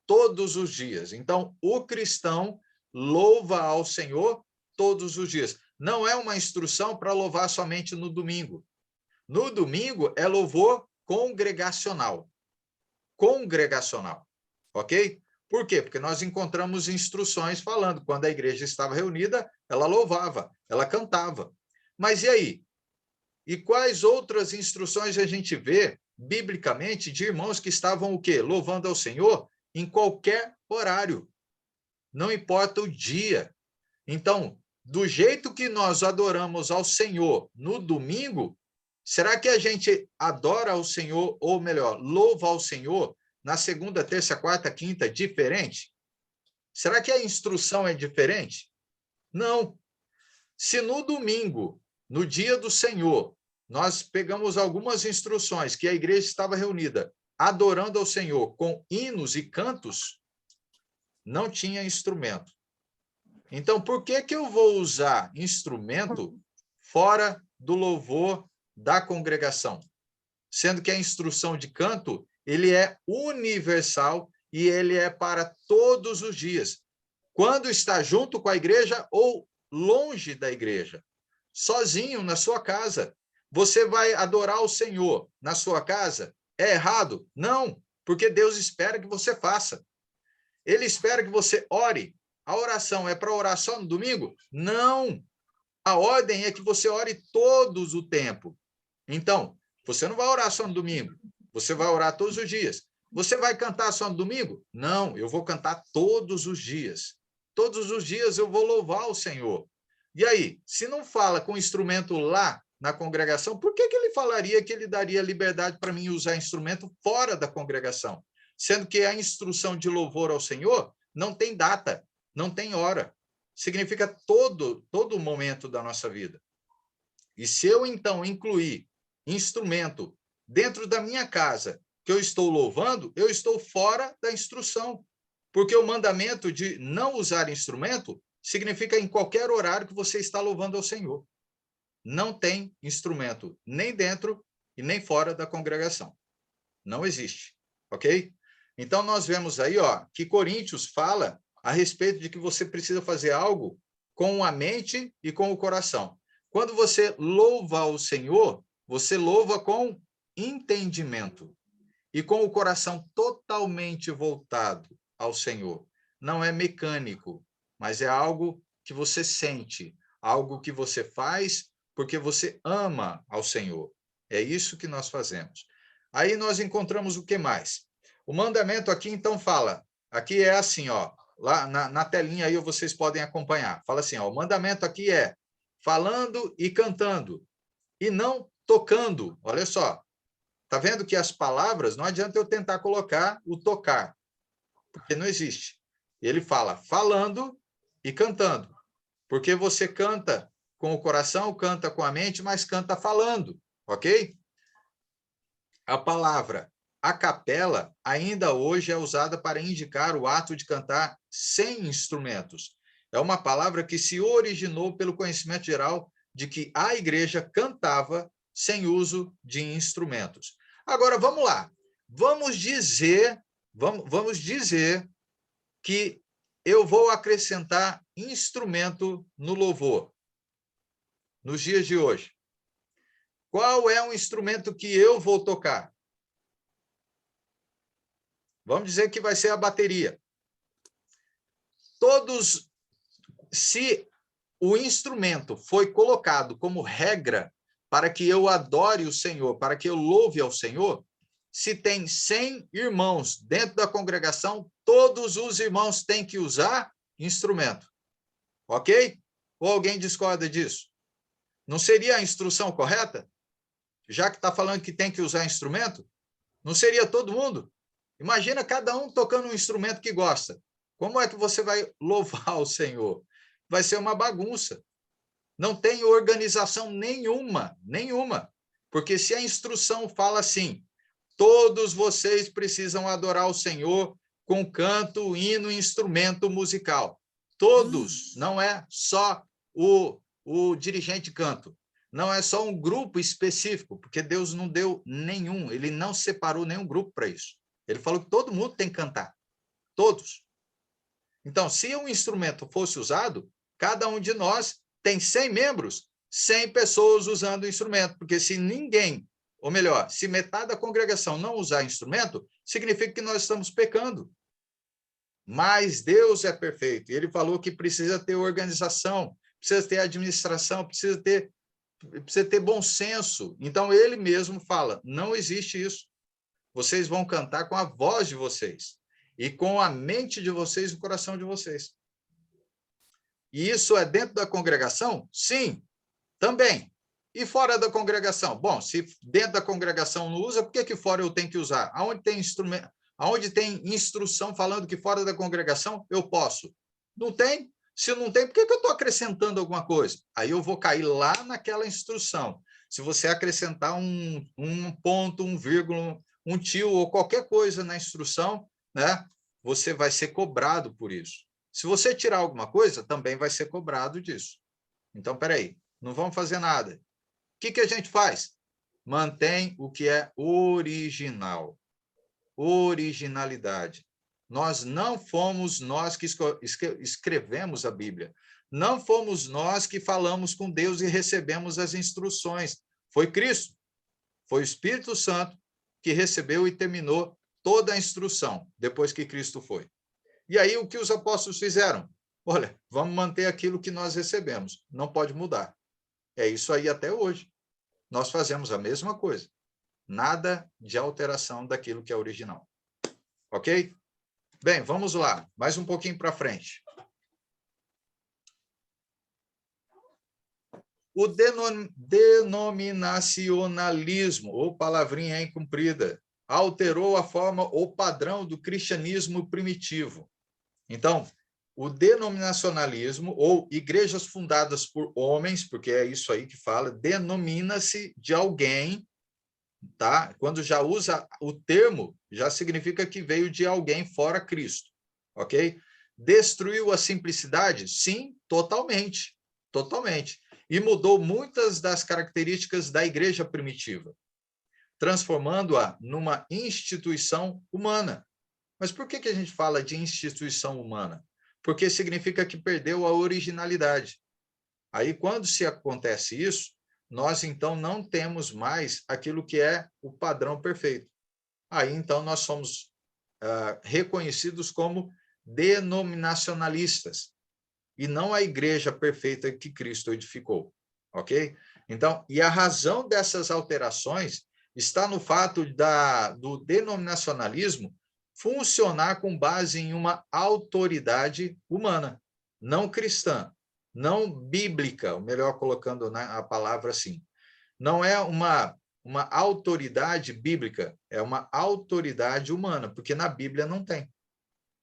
Todos os dias. Então, o cristão louva ao Senhor todos os dias. Não é uma instrução para louvar somente no domingo. No domingo é louvor congregacional. Congregacional. Ok? Por quê? Porque nós encontramos instruções falando, quando a igreja estava reunida, ela louvava, ela cantava. Mas e aí? E quais outras instruções a gente vê, biblicamente, de irmãos que estavam o quê? Louvando ao Senhor em qualquer horário. Não importa o dia. Então, do jeito que nós adoramos ao Senhor no domingo, será que a gente adora ao Senhor, ou melhor, louva ao Senhor na segunda, terça, quarta, quinta, diferente? Será que a instrução é diferente? Não. Se no domingo, no dia do Senhor, nós pegamos algumas instruções que a igreja estava reunida, adorando ao Senhor com hinos e cantos, não tinha instrumento. Então, por que eu vou usar instrumento fora do louvor da congregação? Sendo que a instrução de canto, ele é universal e ele é para todos os dias. Quando está junto com a igreja ou longe da igreja. Sozinho, na sua casa. Você vai adorar o Senhor na sua casa? É errado? Não, porque Deus espera que você faça. Ele espera que você ore. A oração é para orar só no domingo? Não. A ordem é que você ore todos o tempo. Então, você não vai orar só no domingo. Você vai orar todos os dias. Você vai cantar só no domingo? Não, eu vou cantar todos os dias. Todos os dias eu vou louvar o Senhor. E aí, se não fala com instrumento lá na congregação, por que ele falaria que ele daria liberdade para mim usar instrumento fora da congregação? Sendo que a instrução de louvor ao Senhor não tem data, não tem hora. Significa todo momento da nossa vida. E se eu, então, incluir instrumento dentro da minha casa que eu estou louvando, eu estou fora da instrução. Porque o mandamento de não usar instrumento significa em qualquer horário que você está louvando ao Senhor. Não tem instrumento nem dentro e nem fora da congregação. Não existe, ok? Então, nós vemos aí que Coríntios fala a respeito de que você precisa fazer algo com a mente e com o coração. Quando você louva ao Senhor, você louva com entendimento e com o coração totalmente voltado ao Senhor. Não é mecânico, mas é algo que você sente, algo que você faz porque você ama ao Senhor. É isso que nós fazemos. Aí nós encontramos o que mais? O mandamento aqui, então, fala, aqui é assim, lá na telinha aí vocês podem acompanhar. Fala assim, o mandamento aqui é falando e cantando, e não tocando. Olha só, tá vendo que as palavras, não adianta eu tentar colocar o tocar, porque não existe. Ele fala falando e cantando, porque você canta com o coração, canta com a mente, mas canta falando, ok? A palavra a capela ainda hoje é usada para indicar o ato de cantar sem instrumentos. É uma palavra que se originou pelo conhecimento geral de que a igreja cantava sem uso de instrumentos. Agora, vamos lá. Vamos dizer que eu vou acrescentar instrumento no louvor, nos dias de hoje. Qual é o instrumento que eu vou tocar? Vamos dizer que vai ser a bateria. Se o instrumento foi colocado como regra para que eu adore o Senhor, para que eu louve ao Senhor, se tem 100 irmãos dentro da congregação, todos os irmãos têm que usar instrumento. Ok? Ou alguém discorda disso? Não seria a instrução correta? Já que está falando que tem que usar instrumento, não seria todo mundo? Imagina cada um tocando um instrumento que gosta. Como é que você vai louvar o Senhor? Vai ser uma bagunça. Não tem organização nenhuma. Porque se a instrução fala assim, todos vocês precisam adorar o Senhor com canto, hino e instrumento musical. Todos, não é só o dirigente de canto. Não é só um grupo específico, porque Deus não deu nenhum, ele não separou nenhum grupo para isso. Ele falou que todo mundo tem que cantar. Todos. Então, se um instrumento fosse usado, cada um de nós tem 100 membros, 100 pessoas usando o instrumento, porque se ninguém, ou melhor, se metade da congregação não usar instrumento, significa que nós estamos pecando. Mas Deus é perfeito. Ele falou que precisa ter organização, precisa ter administração, precisa ter bom senso. Então, ele mesmo fala, não existe isso. Vocês vão cantar com a voz de vocês e com a mente de vocês e o coração de vocês. E isso é dentro da congregação? Sim, também. E fora da congregação? Bom, se dentro da congregação não usa, por que fora eu tenho que usar? Aonde tem instrumento, aonde tem instrução falando que fora da congregação eu posso? Não tem? Se não tem, por que eu estou acrescentando alguma coisa? Aí eu vou cair lá naquela instrução. Se você acrescentar um ponto, um vírgula, um tio ou qualquer coisa na instrução, né, você vai ser cobrado por isso. Se você tirar alguma coisa, também vai ser cobrado disso. Então, peraí, não vamos fazer nada. O que a gente faz? Mantém o que é original. Originalidade. Não fomos nós que escrevemos a Bíblia. Não fomos nós que falamos com Deus e recebemos as instruções. Foi Cristo. Foi o Espírito Santo que recebeu e terminou toda a instrução depois que Cristo foi. E aí, o que os apóstolos fizeram? Olha, vamos manter aquilo que nós recebemos. Não pode mudar. É isso aí até hoje. Nós fazemos a mesma coisa. Nada de alteração daquilo que é original. Ok? Bem, vamos lá. Mais um pouquinho para frente. O denominacionalismo, ou palavrinha incumprida, alterou a forma ou padrão do cristianismo primitivo. Então, o denominacionalismo, ou igrejas fundadas por homens, porque é isso aí que fala, denomina-se de alguém, tá? Quando já usa o termo, já significa que veio de alguém fora Cristo, ok? Destruiu a simplicidade? Sim, totalmente, totalmente. E mudou muitas das características da igreja primitiva, transformando-a numa instituição humana. Mas por que a gente fala de instituição humana? Porque significa que perdeu a originalidade. Aí, quando se acontece isso, nós, então, não temos mais aquilo que é o padrão perfeito. Aí, então, nós somos reconhecidos como denominacionalistas, e não a igreja perfeita que Cristo edificou, ok? Então, e a razão dessas alterações está no fato do denominacionalismo funcionar com base em uma autoridade humana, não cristã, não bíblica, ou melhor colocando a palavra assim. Não é uma autoridade bíblica, é uma autoridade humana, porque na Bíblia não tem.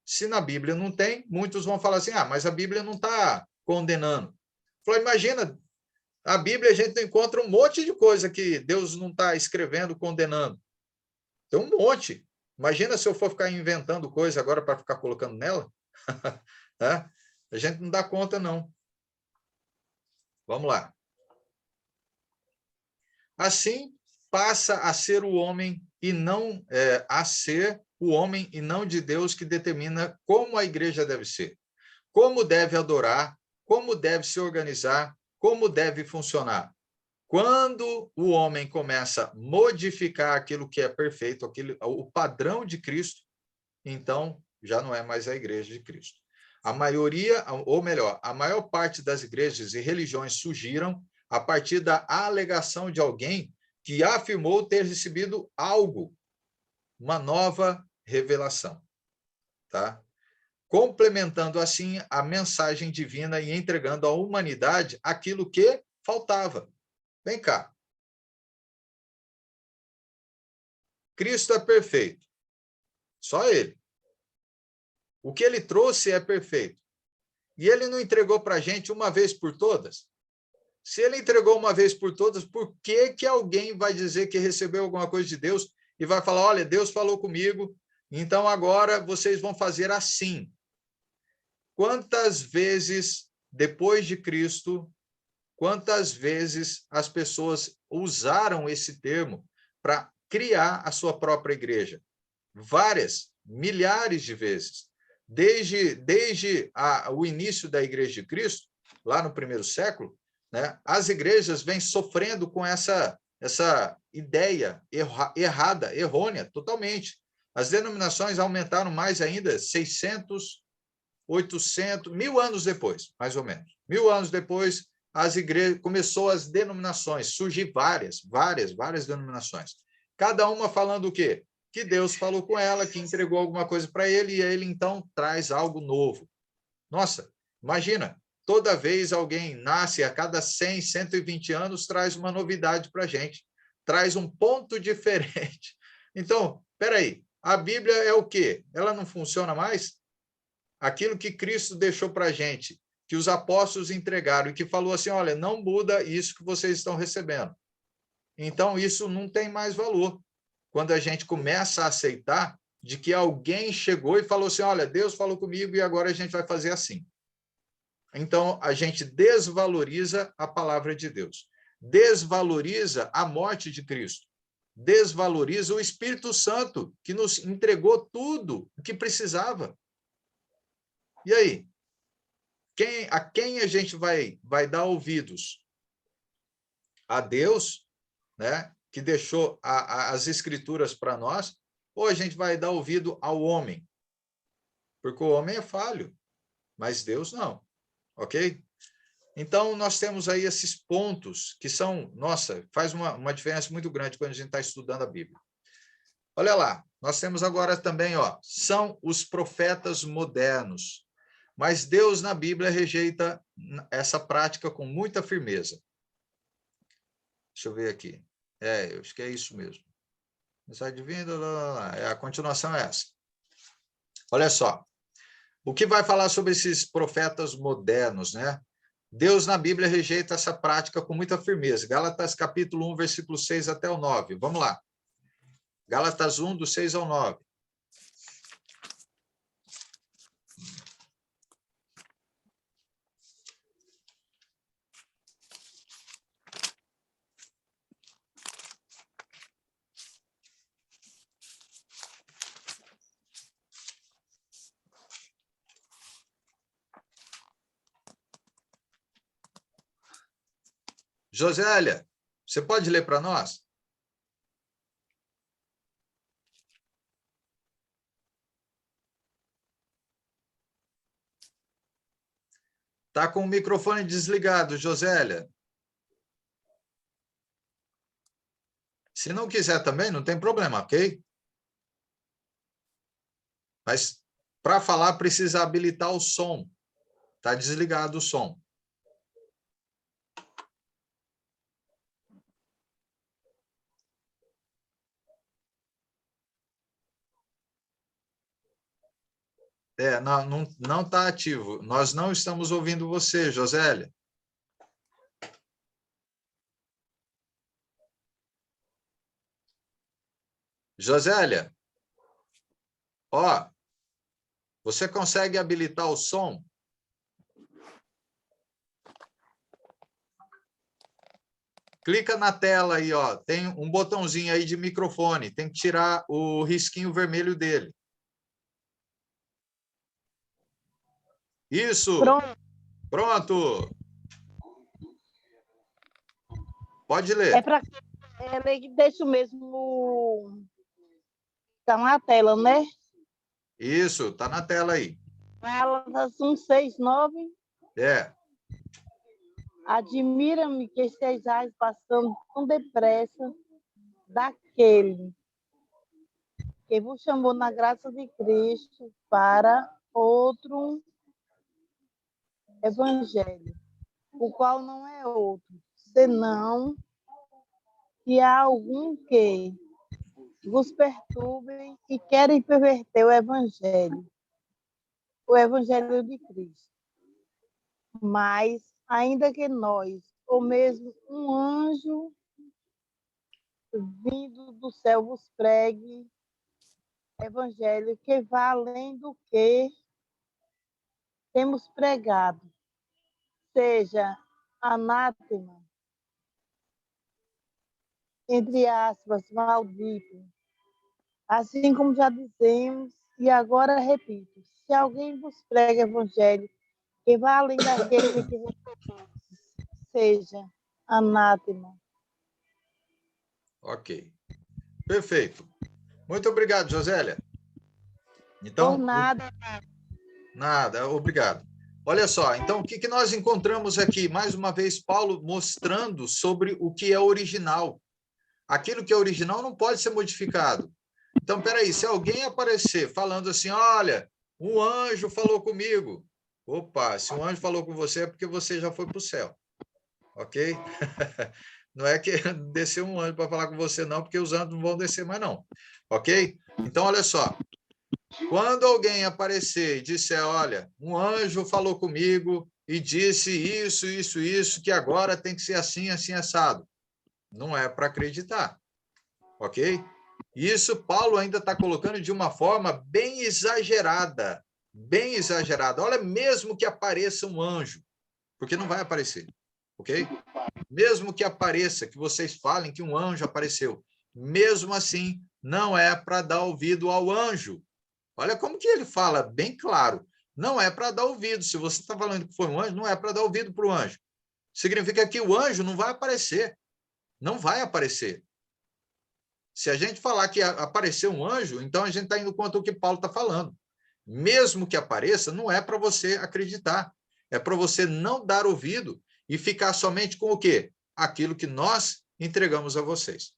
Se na Bíblia não tem, muitos vão falar assim, mas a Bíblia não está condenando. Falei, imagina, a Bíblia a gente encontra um monte de coisa que Deus não está escrevendo, condenando. Tem um monte. Imagina se eu for ficar inventando coisa agora para ficar colocando nela. A gente não dá conta, não. Vamos lá. Assim, passa a ser o homem e não a ser o homem e não de Deus que determina como a igreja deve ser, como deve adorar, como deve se organizar, como deve funcionar. Quando o homem começa a modificar aquilo que é perfeito, o padrão de Cristo, então já não é mais a igreja de Cristo. A maioria, ou melhor, a maior parte das igrejas e religiões surgiram a partir da alegação de alguém que afirmou ter recebido algo, uma nova revelação, tá? Complementando assim a mensagem divina e entregando à humanidade aquilo que faltava. Vem cá. Cristo é perfeito. Só ele. O que ele trouxe é perfeito. E ele não entregou para a gente uma vez por todas? Se ele entregou uma vez por todas, por que alguém vai dizer que recebeu alguma coisa de Deus e vai falar, olha, Deus falou comigo, então agora vocês vão fazer assim? Quantas vezes, depois de Cristo, quantas vezes as pessoas usaram esse termo para criar a sua própria igreja? Várias, milhares de vezes. Desde o início da Igreja de Cristo, lá no primeiro século, né, as igrejas vêm sofrendo com essa ideia errada, errônea, totalmente. As denominações aumentaram mais ainda, 600, 800, 1000 anos depois, mais ou menos. 1000 anos depois, as igrejas começou as denominações, surgir várias denominações. Cada uma falando o quê? Que Deus falou com ela, que entregou alguma coisa para ele, e ele, então, traz algo novo. Nossa, imagina, toda vez alguém nasce, a cada 100, 120 anos, traz uma novidade para a gente, traz um ponto diferente. Então, espera aí, a Bíblia é o quê? Ela não funciona mais? Aquilo que Cristo deixou para a gente, que os apóstolos entregaram, e que falou assim, olha, não muda isso que vocês estão recebendo. Então, isso não tem mais valor. Quando a gente começa a aceitar de que alguém chegou e falou assim, olha, Deus falou comigo e agora a gente vai fazer assim. Então, a gente desvaloriza a palavra de Deus, desvaloriza a morte de Cristo, desvaloriza o Espírito Santo, que nos entregou tudo o que precisava. E aí? A quem a gente vai dar ouvidos? A Deus né, que deixou as escrituras para nós, ou a gente vai dar ouvido ao homem? Porque o homem é falho, mas Deus não, ok? Então, nós temos aí esses pontos que são, nossa, faz uma diferença muito grande quando a gente está estudando a Bíblia. Olha lá, nós temos agora também, ó, são os profetas modernos. Mas Deus, na Bíblia, rejeita essa prática com muita firmeza. Deixa eu ver aqui. Eu acho que é isso mesmo. Mensagem divina, a continuação é essa. Olha só. O que vai falar sobre esses profetas modernos, né? Deus, na Bíblia, rejeita essa prática com muita firmeza. Gálatas, capítulo 1, versículo 6 até o 9. Vamos lá. Gálatas 1, do 6 ao 9. Josélia, você pode ler para nós? Está com o microfone desligado, Josélia. Se não quiser também, não tem problema, ok? Mas para falar precisa habilitar o som. Está desligado o som. Não está ativo. Nós não estamos ouvindo você, Josélia. Josélia, ó, você consegue habilitar o som? Clica na tela aí, ó, tem um botãozinho aí de microfone, tem que tirar o risquinho vermelho dele. Isso! Pronto! Pode ler. É para ler que deixa mesmo. Está na tela, né? Isso, está na tela aí. Gálatas 1, 6, 9. Admira-me que estejais passando tão depressa daquele que vos chamou na graça de Cristo para outro evangelho, o qual não é outro, senão que há algum que vos perturbem e querem perverter o evangelho de Cristo. Mas, ainda que nós, ou mesmo um anjo vindo do céu vos pregue evangelho que vá além do que temos pregado, seja anátema, entre aspas, maldito. Assim como já dizemos, e agora repito, se alguém vos prega evangelho que vá além daquele que seja anátema. Ok. Perfeito. Muito obrigado, Josélia. Então, Por nada. Nada, obrigado. Olha só, então, o que nós encontramos aqui? Mais uma vez, Paulo mostrando sobre o que é original. Aquilo que é original não pode ser modificado. Então, peraí, se alguém aparecer falando assim, olha, um anjo falou comigo. Opa, se um anjo falou com você é porque você já foi para o céu. Ok? Não é que desceu um anjo para falar com você, não, porque os anjos não vão descer mais, não. Ok? Então, olha só. Quando alguém aparecer e disser, olha, um anjo falou comigo e disse isso, que agora tem que ser assim, assim, assado. Não é para acreditar. Ok? Isso Paulo ainda está colocando de uma forma bem exagerada. Bem exagerada. Olha, mesmo que apareça um anjo, porque não vai aparecer. Ok? Mesmo que apareça, que vocês falem que um anjo apareceu, mesmo assim, não é para dar ouvido ao anjo. Olha como que ele fala, bem claro. Não é para dar ouvido. Se você está falando que foi um anjo, não é para dar ouvido para o anjo. Significa que o anjo não vai aparecer. Não vai aparecer. Se a gente falar que apareceu um anjo, então a gente está indo contra o que Paulo está falando. Mesmo que apareça, não é para você acreditar. É para você não dar ouvido e ficar somente com o quê? Aquilo que nós entregamos a vocês.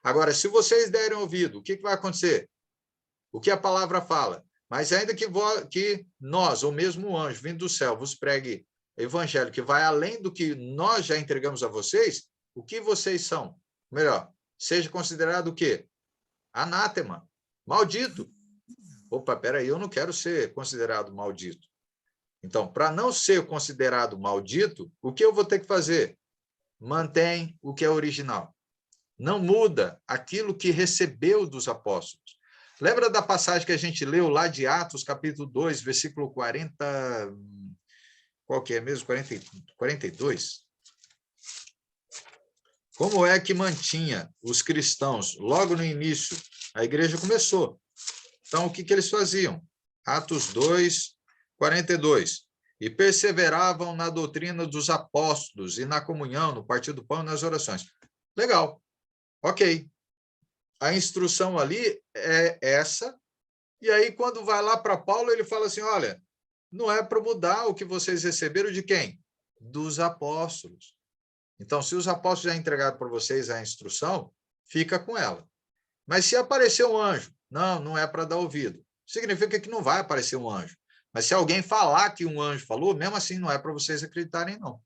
Agora, se vocês derem ouvido, o que vai acontecer? O que a palavra fala? Mas ainda que nós, ou mesmo o anjo vindo do céu, vos pregue evangelho que vai além do que nós já entregamos a vocês, o que vocês são? Melhor, seja considerado o quê? Anátema, maldito. Opa, peraí, eu não quero ser considerado maldito. Então, para não ser considerado maldito, o que eu vou ter que fazer? Mantém o que é original. Não muda aquilo que recebeu dos apóstolos. Lembra da passagem que a gente leu lá de Atos, capítulo 2, versículo 40... Qual que é mesmo? 42? Como é que mantinha os cristãos? Logo no início, a igreja começou. Então, o que eles faziam? Atos 2, 42. E perseveravam na doutrina dos apóstolos e na comunhão, no partir do pão e nas orações. Legal. Ok. A instrução ali é essa. E aí, quando vai lá para Paulo, ele fala assim, olha, não é para mudar o que vocês receberam de quem? Dos apóstolos. Então, se os apóstolos já entregaram para vocês a instrução, fica com ela. Mas se aparecer um anjo, não é para dar ouvido. Significa que não vai aparecer um anjo. Mas se alguém falar que um anjo falou, mesmo assim não é para vocês acreditarem, não.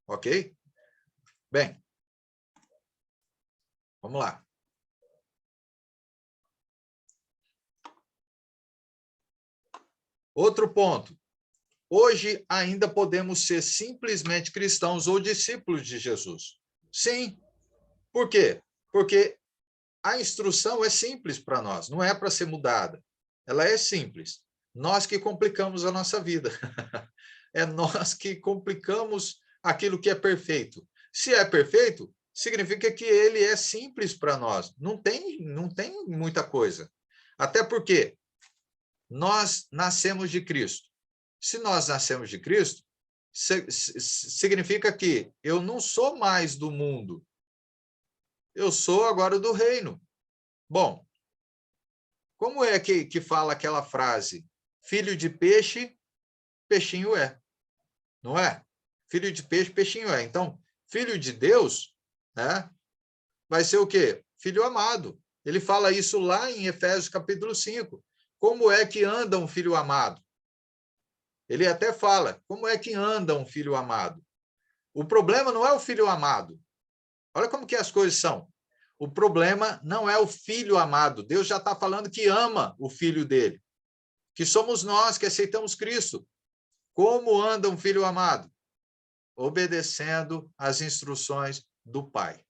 Ok? Bem, vamos lá. Outro ponto. Hoje ainda podemos ser simplesmente cristãos ou discípulos de Jesus. Sim. Por quê? Porque a instrução é simples para nós, não é para ser mudada. Ela é simples. Nós que complicamos a nossa vida. É nós que complicamos aquilo que é perfeito. Se é perfeito, significa que ele é simples para nós. Não tem muita coisa. Até porque nós nascemos de Cristo. Se nós nascemos de Cristo, significa que eu não sou mais do mundo. Eu sou agora do reino. Bom, como é que fala aquela frase? Filho de peixe, peixinho é. Não é? Filho de peixe, peixinho é. Então, filho de Deus, né, vai ser o quê? Filho amado. Ele fala isso lá em Efésios capítulo 5. Como é que anda um filho amado? Ele até fala, como é que anda um filho amado? O problema não é o filho amado. Olha como que as coisas são. O problema não é o filho amado. Deus já está falando que ama o filho dele. Que somos nós que aceitamos Cristo. Como anda um filho amado? Obedecendo às instruções do Pai.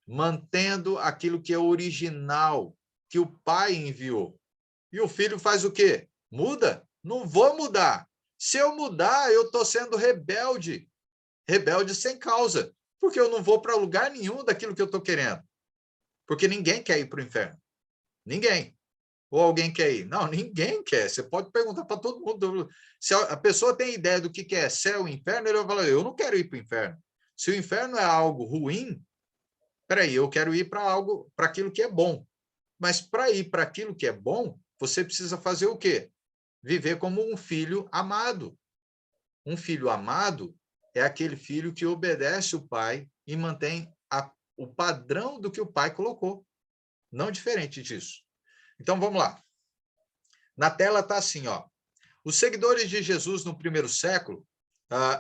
Mantendo aquilo que é original, que o Pai enviou. E o filho faz o quê? Muda? Não vou mudar. Se eu mudar, eu estou sendo rebelde. Rebelde sem causa. Porque eu não vou para lugar nenhum daquilo que eu estou querendo. Porque ninguém quer ir para o inferno. Ninguém. Ou alguém quer ir? Não, ninguém quer. Você pode perguntar para todo mundo. Se a pessoa tem ideia do que é céu e inferno, ele vai falar, eu não quero ir para o inferno. Se o inferno é algo ruim, peraí, eu quero ir para algo, para aquilo que é bom. Mas para ir para aquilo que é bom, você precisa fazer o quê? Viver como um filho amado. Um filho amado é aquele filho que obedece o pai e mantém o padrão do que o pai colocou. Não diferente disso. Então, vamos lá. Na tela está assim, ó. Os seguidores de Jesus no primeiro século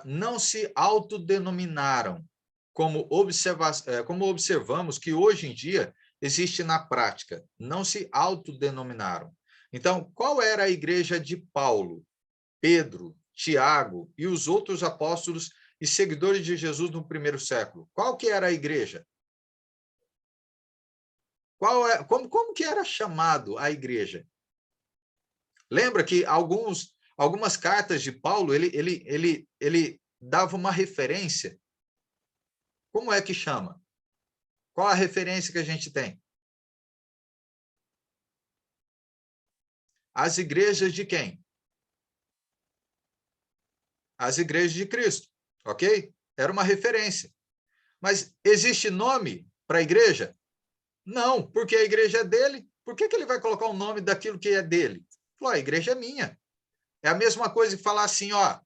não se autodenominaram, como observamos que hoje em dia existe na prática. Não se autodenominaram. Então, qual era a igreja de Paulo, Pedro, Tiago e os outros apóstolos e seguidores de Jesus no primeiro século? Qual que era a igreja? Como que era chamado a igreja? Lembra que algumas cartas de Paulo, ele dava uma referência. Como é que chama? Qual a referência que a gente tem? As igrejas de quem? As igrejas de Cristo, ok? Era uma referência. Mas existe nome para a igreja? Não, porque a igreja é dele. Por que ele vai colocar o nome daquilo que é dele? Falou, a igreja é minha. É a mesma coisa que falar assim, ó,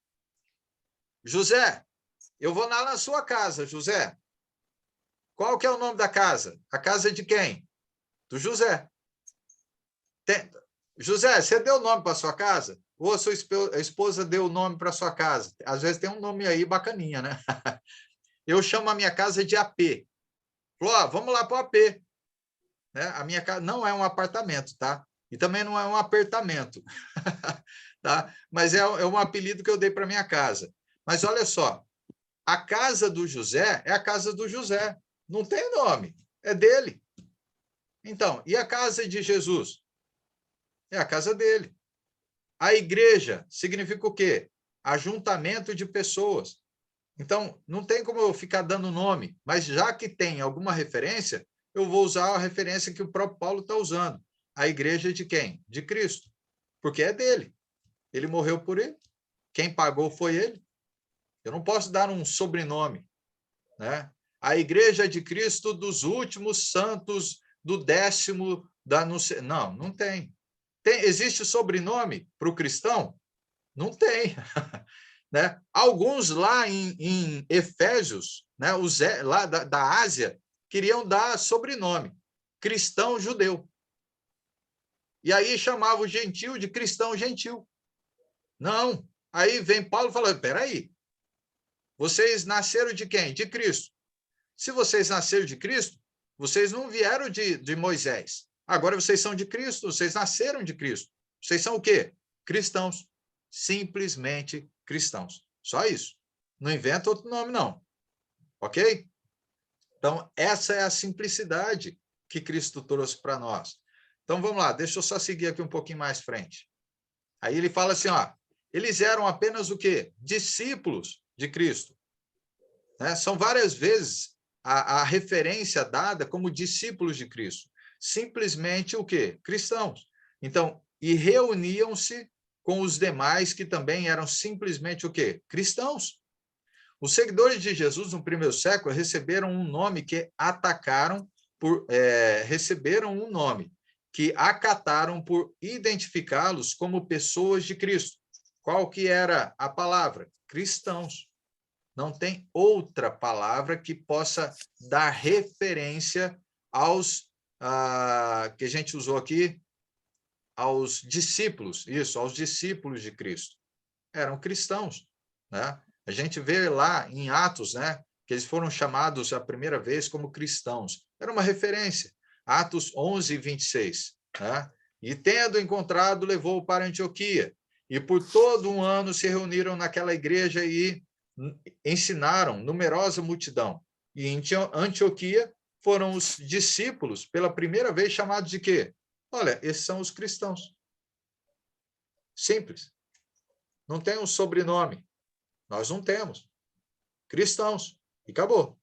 José, eu vou lá na sua casa, José. Qual que é o nome da casa? A casa de quem? Do José. José, você deu nome para sua casa? Ou a sua esposa deu o nome para sua casa? Às vezes tem um nome aí bacaninha, né? Eu chamo a minha casa de AP. Falou, ó, vamos lá para o AP. Né? A minha casa não é um apartamento, tá? E também não é um apertamento. Tá? Mas é um apelido que eu dei para minha casa. Mas olha só, a casa do José é a casa do José. Não tem nome, é dele. Então, e a casa de Jesus? É a casa dele. A igreja significa o quê? Ajuntamento de pessoas. Então, não tem como eu ficar dando nome, mas já que tem alguma referência, eu vou usar a referência que o próprio Paulo está usando. A igreja de quem? De Cristo. Porque é dele. Ele morreu por ele. Quem pagou foi ele. Eu não posso dar um sobrenome, né? A igreja de Cristo dos últimos santos do 10º da... Não, não tem. Existe sobrenome para o cristão? Não tem. Né? Alguns lá em Efésios, né, lá da Ásia, queriam dar sobrenome, cristão judeu. E aí chamava o gentil de cristão gentil. Não. Aí vem Paulo e fala, peraí, vocês nasceram de quem? De Cristo. Se vocês nasceram de Cristo, vocês não vieram de Moisés. Agora vocês são de Cristo, vocês nasceram de Cristo. Vocês são o quê? Cristãos. Simplesmente cristãos. Só isso. Não inventa outro nome, não. Ok? Então, essa é a simplicidade que Cristo trouxe para nós. Então, vamos lá. Deixa eu só seguir aqui um pouquinho mais frente. Aí ele fala assim, ó, eles eram apenas o quê? Discípulos de Cristo. Né? São várias vezes a referência dada como discípulos de Cristo. Simplesmente o quê? Cristãos. Então, e reuniam-se com os demais que também eram simplesmente o quê? Cristãos. Os seguidores de Jesus no primeiro século receberam um nome que atacaram receberam um nome que acataram por identificá-los como pessoas de Cristo. Qual que era a palavra? Cristãos. Não tem outra palavra que possa dar referência aos que a gente usou aqui, aos discípulos, isso, aos discípulos de Cristo. Eram cristãos, né? A gente vê lá em Atos, né, que eles foram chamados a primeira vez como cristãos. Era uma referência. Atos 11, 26. Né? E tendo encontrado, levou-o para Antioquia. E por todo um ano se reuniram naquela igreja e ensinaram numerosa multidão. E em Antioquia foram os discípulos, pela primeira vez, chamados de quê? Olha, esses são os cristãos. Simples. Não tem um sobrenome. Nós não temos. Cristãos. E acabou.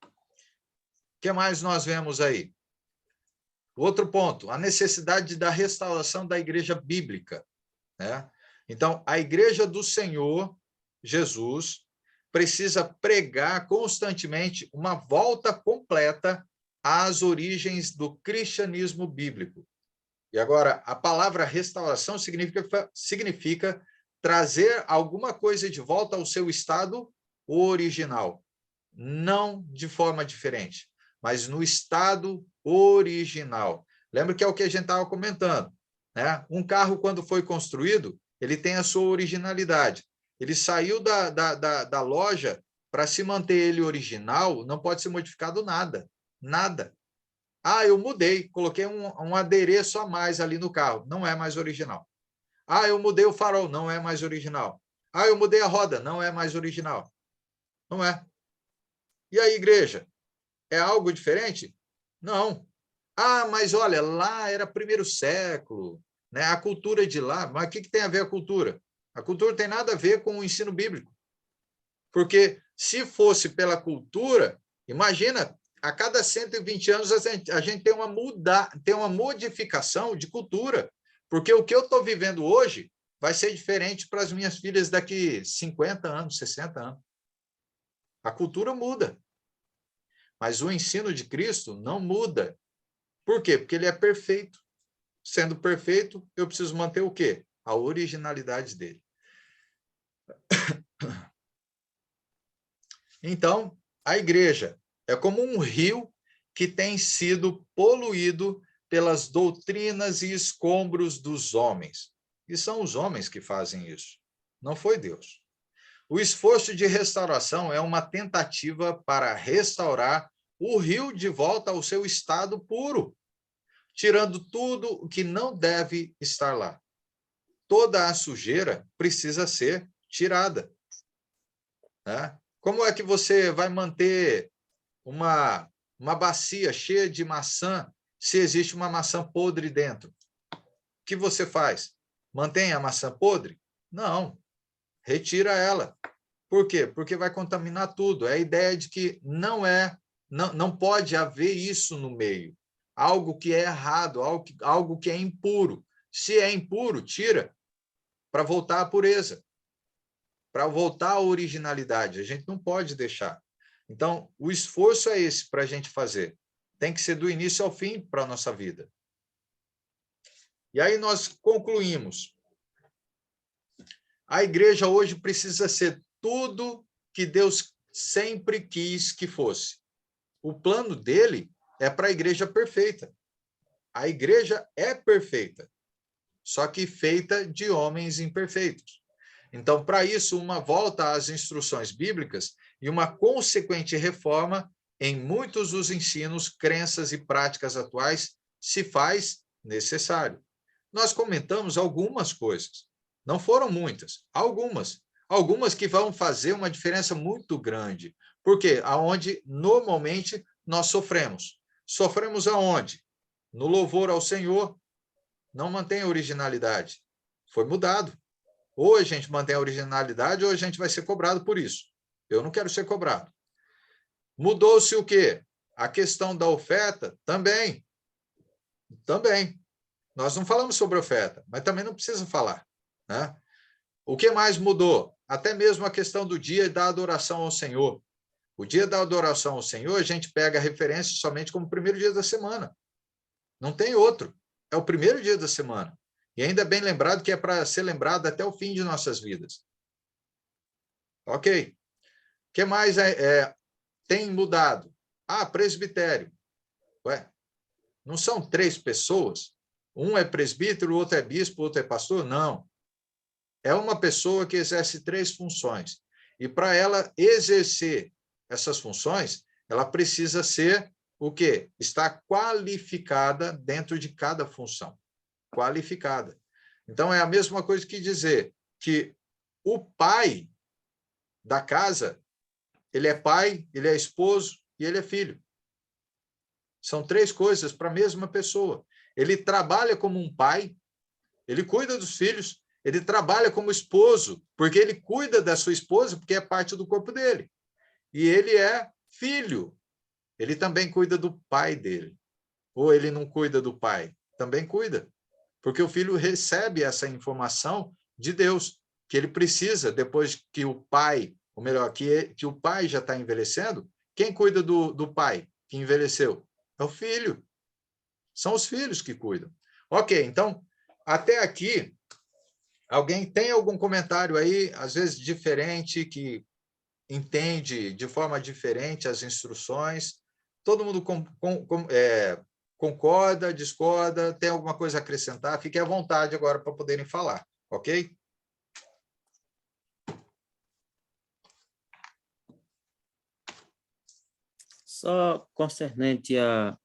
O que mais nós vemos aí? Outro ponto, a necessidade da restauração da igreja bíblica. Né? Então, a igreja do Senhor Jesus precisa pregar constantemente uma volta completa às origens do cristianismo bíblico. E agora, a palavra restauração significa trazer alguma coisa de volta ao seu estado original. Não de forma diferente, mas no estado original. Lembra que é o que a gente estava comentando, né? Um carro, quando foi construído, ele tem a sua originalidade. Ele saiu da loja para se manter ele original, não pode ser modificado nada. Nada. Ah, eu mudei, coloquei um adereço a mais ali no carro. Não é mais original. Ah, eu mudei o farol. Não é mais original. Ah, eu mudei a roda. Não é mais original. Não é. E a igreja? É algo diferente? Não. Ah, mas olha, lá era primeiro século, né? A cultura de lá. Mas o que tem a ver a cultura? A cultura tem nada a ver com o ensino bíblico. Porque se fosse pela cultura, imagina, a cada 120 anos a gente tem uma modificação de cultura. Porque o que eu estou vivendo hoje vai ser diferente para as minhas filhas daqui 50 anos, 60 anos. A cultura muda. Mas o ensino de Cristo não muda. Por quê? Porque ele é perfeito. Sendo perfeito, eu preciso manter o quê? A originalidade dele. Então, a igreja é como um rio que tem sido poluído pelas doutrinas e escombros dos homens. E são os homens que fazem isso, não foi Deus. O esforço de restauração é uma tentativa para restaurar o rio de volta ao seu estado puro, tirando tudo o que não deve estar lá. Toda a sujeira precisa ser tirada, né? Como é que você vai manter uma bacia cheia de maçã se existe uma maçã podre dentro? O que você faz? Mantém a maçã podre? Não, retira ela. Por quê? Porque vai contaminar tudo. É a ideia de que não pode haver isso no meio. Algo que é errado, algo que é impuro. Se é impuro, tira, para voltar à pureza, para voltar à originalidade. A gente não pode deixar. Então, o esforço é esse para a gente fazer. Tem que ser do início ao fim para a nossa vida. E aí nós concluímos. A igreja hoje precisa ser tudo que Deus sempre quis que fosse. O plano dele é para a igreja perfeita. A igreja é perfeita, só que feita de homens imperfeitos. Então, para isso, uma volta às instruções bíblicas e uma consequente reforma em muitos dos ensinos, crenças e práticas atuais se faz necessário. Nós comentamos algumas coisas, não foram muitas, algumas que vão fazer uma diferença muito grande, porque aonde normalmente nós sofremos. Sofremos aonde? No louvor ao Senhor, não mantém a originalidade. Foi mudado. Ou a gente mantém a originalidade, ou a gente vai ser cobrado por isso. Eu não quero ser cobrado. Mudou-se o quê? A questão da oferta também. Também. Nós não falamos sobre oferta, mas também não precisa falar, né? O que mais mudou? Até mesmo a questão do dia da adoração ao Senhor. O dia da adoração ao Senhor, a gente pega a referência somente como o primeiro dia da semana. Não tem outro. É o primeiro dia da semana. E ainda bem lembrado que é para ser lembrado até o fim de nossas vidas. Ok. O que mais tem mudado? Presbitério. Ué, não são 3 pessoas? Um é presbítero, o outro é bispo, o outro é pastor? Não. É uma pessoa que exerce 3 funções. E para ela exercer essas funções, ela precisa ser o quê? Estar qualificada dentro de cada função. Qualificada. Então, é a mesma coisa que dizer que o pai da casa, ele é pai, ele é esposo e ele é filho. São 3 coisas para a mesma pessoa. Ele trabalha como um pai, ele cuida dos filhos, ele trabalha como esposo, porque ele cuida da sua esposa, porque é parte do corpo dele. E ele é filho. Ele também cuida do pai dele. Ou ele não cuida do pai? Também cuida. Porque o filho recebe essa informação de Deus, que ele precisa, depois que o pai, ou melhor, que o pai já está envelhecendo, quem cuida do pai que envelheceu? É o filho. São os filhos que cuidam. Ok, então, até aqui, alguém tem algum comentário aí, às vezes diferente, que entende de forma diferente as instruções? Todo mundo concorda, discorda, tem alguma coisa a acrescentar? Fique à vontade agora para poderem falar, ok? Só concernente a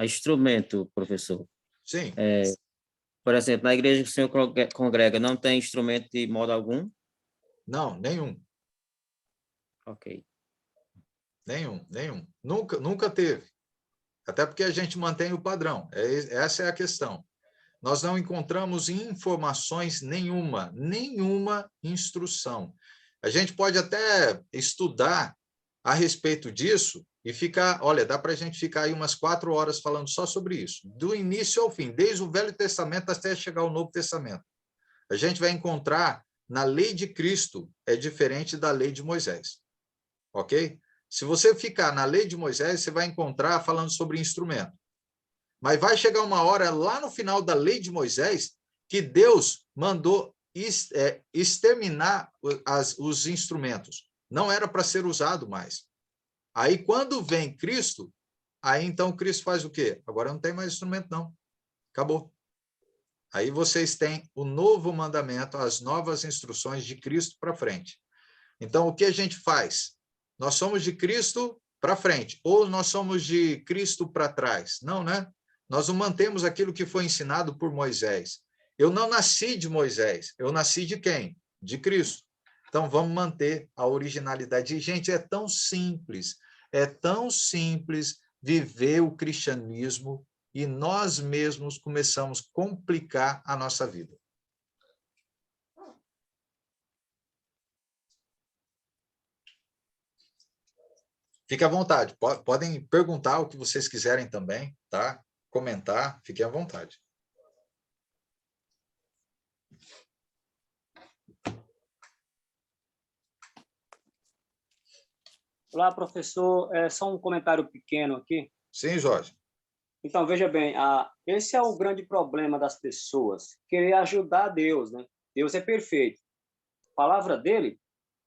instrumento, professor. Sim. Por exemplo, na igreja que o senhor congrega, não tem instrumento de modo algum? Não, nenhum. Ok. Nenhum. Nunca teve. Até porque a gente mantém o padrão. Essa é a questão. Nós não encontramos informações nenhuma instrução. A gente pode até estudar a respeito disso e ficar, olha, dá para a gente ficar aí umas 4 horas falando só sobre isso, do início ao fim, desde o Velho Testamento até chegar ao Novo Testamento. A gente vai encontrar na lei de Cristo é diferente da lei de Moisés, ok? Se você ficar na lei de Moisés, você vai encontrar falando sobre instrumento. Mas vai chegar uma hora lá no final da lei de Moisés que Deus mandou exterminar os instrumentos. Não era para ser usado mais. Aí, quando vem Cristo, aí então Cristo faz o quê? Agora não tem mais instrumento, não. Acabou. Aí vocês têm o novo mandamento, as novas instruções de Cristo para frente. Então, o que a gente faz? Nós somos de Cristo para frente, ou nós somos de Cristo para trás? Não, né? Nós não mantemos aquilo que foi ensinado por Moisés. Eu não nasci de Moisés, eu nasci de quem? De Cristo. Então, vamos manter a originalidade. E, gente, é tão simples viver o cristianismo e nós mesmos começamos a complicar a nossa vida. Fique à vontade, podem perguntar o que vocês quiserem também, tá? Comentar, fiquem à vontade. Olá, professor. Só um comentário pequeno aqui. Sim, Jorge. Então, veja bem, esse é o grande problema das pessoas, querer ajudar Deus, né? Deus é perfeito. A palavra dele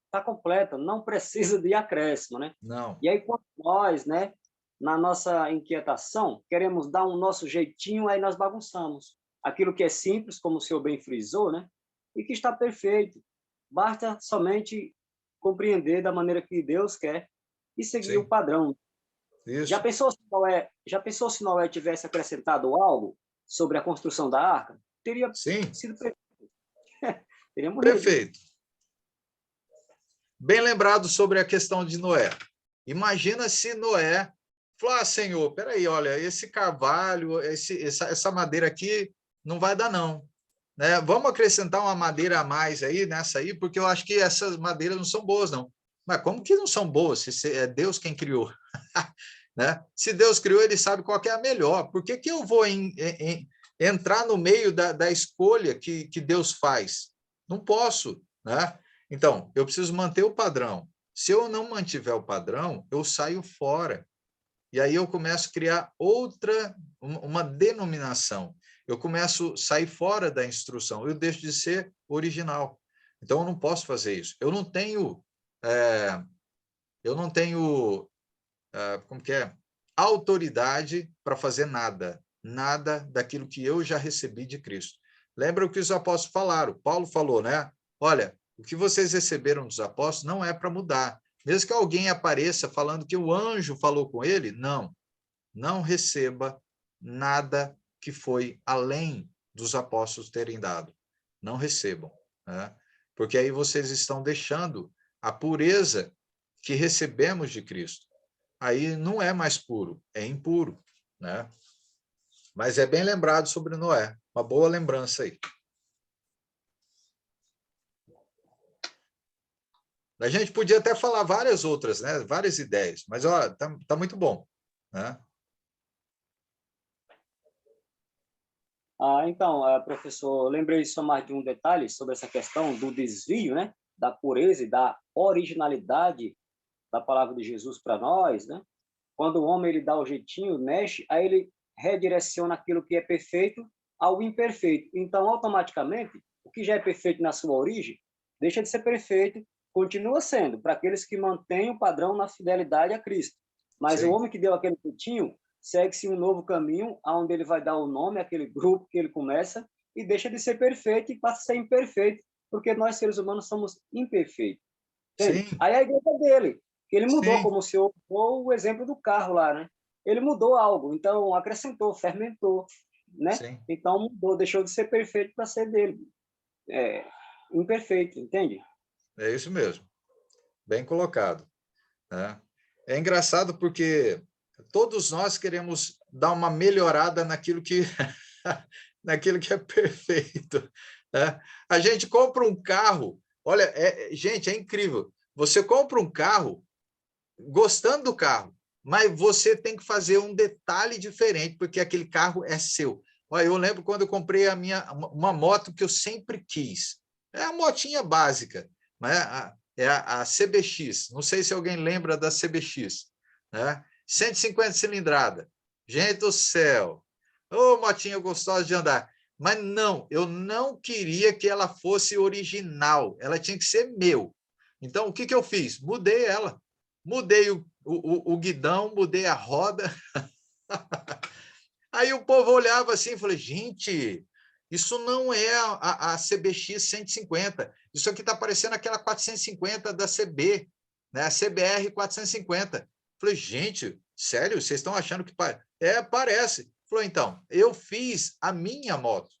está completa, não precisa de acréscimo, né? Não. E aí, quando nós, né, na nossa inquietação, queremos dar um nosso jeitinho, aí nós bagunçamos. Aquilo que é simples, como o senhor bem frisou, né? E que está perfeito. Basta somente compreender da maneira que Deus quer e seguir Sim. o padrão. Isso. Já pensou se Noé tivesse acrescentado algo sobre a construção da arca? Teria Sim. sido perfeito. Teria morrido. Perfeito. Bem lembrado sobre a questão de Noé. Imagina se Noé falou, Senhor, peraí, olha, esse carvalho, essa madeira aqui não vai dar, não. Né? Vamos acrescentar uma madeira a mais aí, nessa aí, porque eu acho que essas madeiras não são boas, não. Mas como que não são boas, se é Deus quem criou? Né? Se Deus criou, ele sabe qual que é a melhor. Por que eu vou entrar no meio da escolha que Deus faz? Não posso, né? Então, eu preciso manter o padrão. Se eu não mantiver o padrão, eu saio fora. E aí eu começo a criar uma denominação. Eu começo a sair fora da instrução. Eu deixo de ser original. Então, eu não posso fazer isso. Eu não tenho como que é? Autoridade para fazer nada. Nada daquilo que eu já recebi de Cristo. Lembra o que os apóstolos falaram? Paulo falou, né? Olha, o que vocês receberam dos apóstolos não é para mudar. Mesmo que alguém apareça falando que o anjo falou com ele, não receba nada que foi além dos apóstolos terem dado. Não recebam, né? Porque aí vocês estão deixando a pureza que recebemos de Cristo. Aí não é mais puro, é impuro, né? Mas é bem lembrado sobre Noé, uma boa lembrança aí. A gente podia até falar várias outras, né? Várias ideias, mas ó, tá muito bom, né? Então, professor, lembrei só mais de um detalhe sobre essa questão do desvio, né? Da pureza e da originalidade da palavra de Jesus para nós, né? Quando o homem ele dá o jeitinho, mexe, aí ele redireciona aquilo que é perfeito ao imperfeito. Então, automaticamente, o que já é perfeito na sua origem, deixa de ser perfeito, continua sendo, para aqueles que mantêm o padrão na fidelidade a Cristo. Mas Sim. o homem que deu aquele jeitinho, segue-se um novo caminho, onde ele vai dar o nome àquele grupo que ele começa, e deixa de ser perfeito e passa a ser imperfeito, porque nós, seres humanos, somos imperfeitos. Entende? Sim. Aí a igreja dele, que ele mudou, Sim. como o senhor usou o exemplo do carro lá, né? Ele mudou algo, então acrescentou, fermentou, né? Sim. Então mudou, deixou de ser perfeito para ser dele. Imperfeito, entende? É isso mesmo. Bem colocado, né? É engraçado porque todos nós queremos dar uma melhorada naquilo que naquilo que é perfeito, né? A gente compra um carro, olha, gente, é incrível. Você compra um carro gostando do carro, mas você tem que fazer um detalhe diferente, porque aquele carro é seu. Olha, eu lembro quando eu comprei uma moto que eu sempre quis. É a motinha básica, né? é a CBX. Não sei se alguém lembra da CBX, né? 150 cilindrada. Gente do céu! Ô, motinha gostosa de andar. Mas não, eu não queria que ela fosse original. Ela tinha que ser meu. Então, o que eu fiz? Mudei ela. Mudei o guidão, mudei a roda. Aí o povo olhava assim e falei, gente, isso não é a CBX 150. Isso aqui está parecendo aquela 450 da CB, né? A CBR 450. Falei, gente, sério? Vocês estão achando que... parece. Falou, então, eu fiz a minha moto.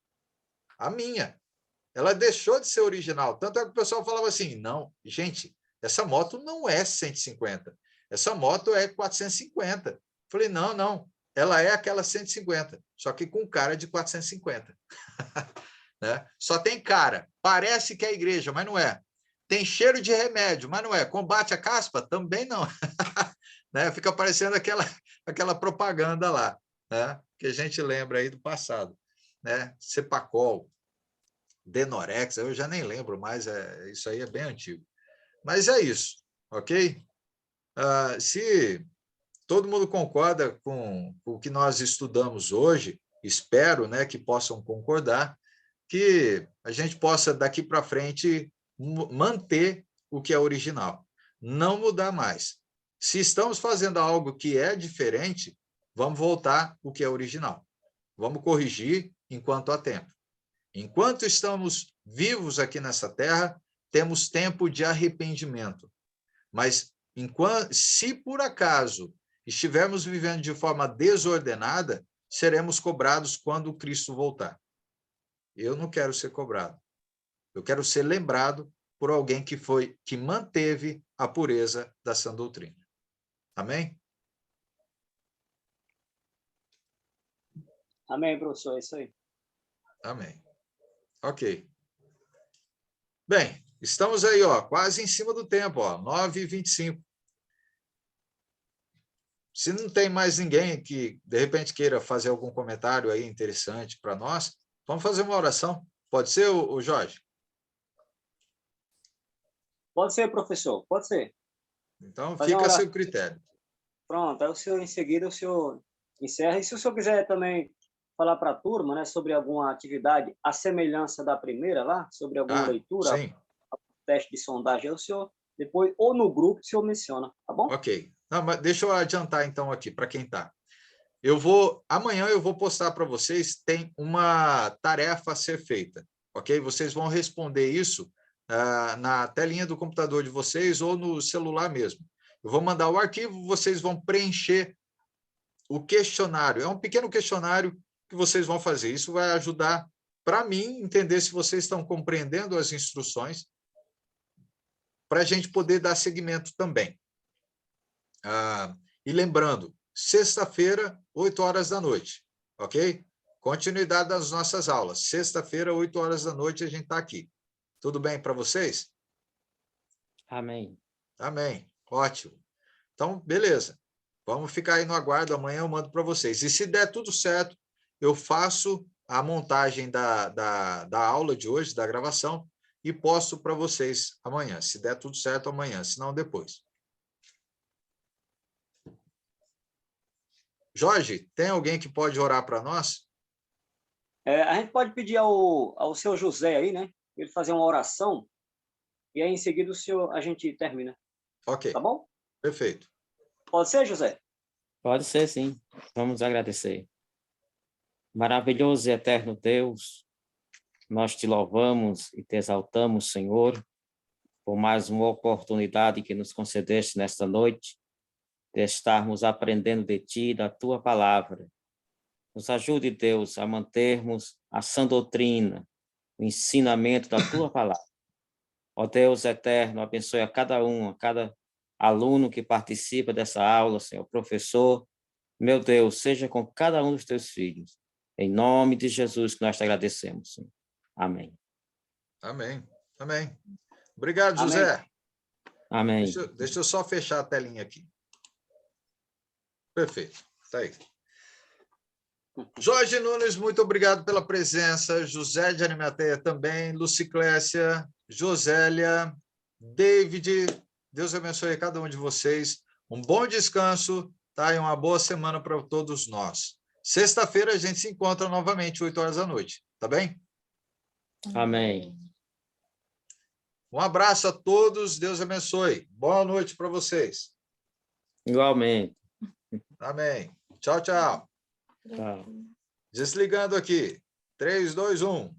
A minha. Ela deixou de ser original. Tanto é que o pessoal falava assim, não, gente, essa moto não é 150. Essa moto é 450. Falei, não, não. Ela é aquela 150, só que com cara de 450. Né? Só tem cara. Parece que é igreja, mas não é. Tem cheiro de remédio, mas não é. Combate a caspa? Também não. Né? Fica parecendo aquela propaganda lá, né? Que a gente lembra aí do passado. Né? Cepacol, Denorex, eu já nem lembro mais, isso aí é bem antigo. Mas é isso, ok? Se todo mundo concorda com o que nós estudamos hoje, espero, né, que possam concordar, que a gente possa, daqui para frente, manter o que é original, não mudar mais. Se estamos fazendo algo que é diferente, vamos voltar o que é original. Vamos corrigir enquanto há tempo. Enquanto estamos vivos aqui nessa terra, temos tempo de arrependimento. Mas, se por acaso estivermos vivendo de forma desordenada, seremos cobrados quando Cristo voltar. Eu não quero ser cobrado. Eu quero ser lembrado por alguém que manteve a pureza da sã doutrina. Amém? Amém, professor, é isso aí. Amém. Ok. Bem, estamos aí, ó, quase em cima do tempo, ó, 9h25. Se não tem mais ninguém que, de repente, queira fazer algum comentário aí interessante para nós, vamos fazer uma oração. Pode ser, o Jorge? Pode ser, professor, pode ser. Então, fica a seu critério. Pronto, aí o senhor, em seguida, o senhor encerra. E se o senhor quiser também falar para a turma, né, sobre alguma atividade, a semelhança da primeira lá, sobre alguma leitura, sim. teste de sondagem, aí o senhor depois, ou no grupo, o senhor menciona, tá bom? Ok. Não, mas deixa eu adiantar, então, aqui, para quem está. Amanhã eu vou postar para vocês, tem uma tarefa a ser feita, ok? Vocês vão responder isso na telinha do computador de vocês ou no celular mesmo. Eu vou mandar o arquivo, vocês vão preencher o questionário. É um pequeno questionário que vocês vão fazer. Isso vai ajudar para mim entender se vocês estão compreendendo as instruções, para a gente poder dar seguimento também. E lembrando, sexta-feira, 8h, ok? Continuidade das nossas aulas. Sexta-feira, 8h, a gente está aqui. Tudo bem para vocês? Amém. Amém. Ótimo. Então, beleza. Vamos ficar aí no aguardo. Amanhã eu mando para vocês. E se der tudo certo, eu faço a montagem da aula de hoje, da gravação, e posto para vocês amanhã. Se der tudo certo, amanhã. Se não, depois. Jorge, tem alguém que pode orar para nós? A gente pode pedir ao seu José aí, né? Ele fazer uma oração, e aí em seguida a gente termina. Ok. Tá bom? Perfeito. Pode ser, José? Pode ser, sim. Vamos agradecer. Maravilhoso e eterno Deus, nós te louvamos e te exaltamos, Senhor, por mais uma oportunidade que nos concedeste nesta noite, de estarmos aprendendo de ti, da tua palavra. Nos ajude, Deus, a mantermos a sã doutrina, o ensinamento da tua palavra. Ó Deus eterno, abençoe a cada aluno que participa dessa aula, Senhor, professor. Meu Deus, seja com cada um dos teus filhos. Em nome de Jesus que nós te agradecemos, Senhor. Amém. Amém. Amém. Obrigado, José. Amém. Deixa eu só fechar a telinha aqui. Perfeito. Está aí. Jorge Nunes, muito obrigado pela presença. José de Arimateia também. Luciclécia, Josélia, David, Deus abençoe cada um de vocês. Um bom descanso, tá? E uma boa semana para todos nós. Sexta-feira a gente se encontra novamente, 8 horas da noite, tá bem? Amém. Um abraço a todos, Deus abençoe. Boa noite para vocês. Igualmente. Amém. Tchau, tchau. Tchau. Desligando aqui. 3, 2, 1.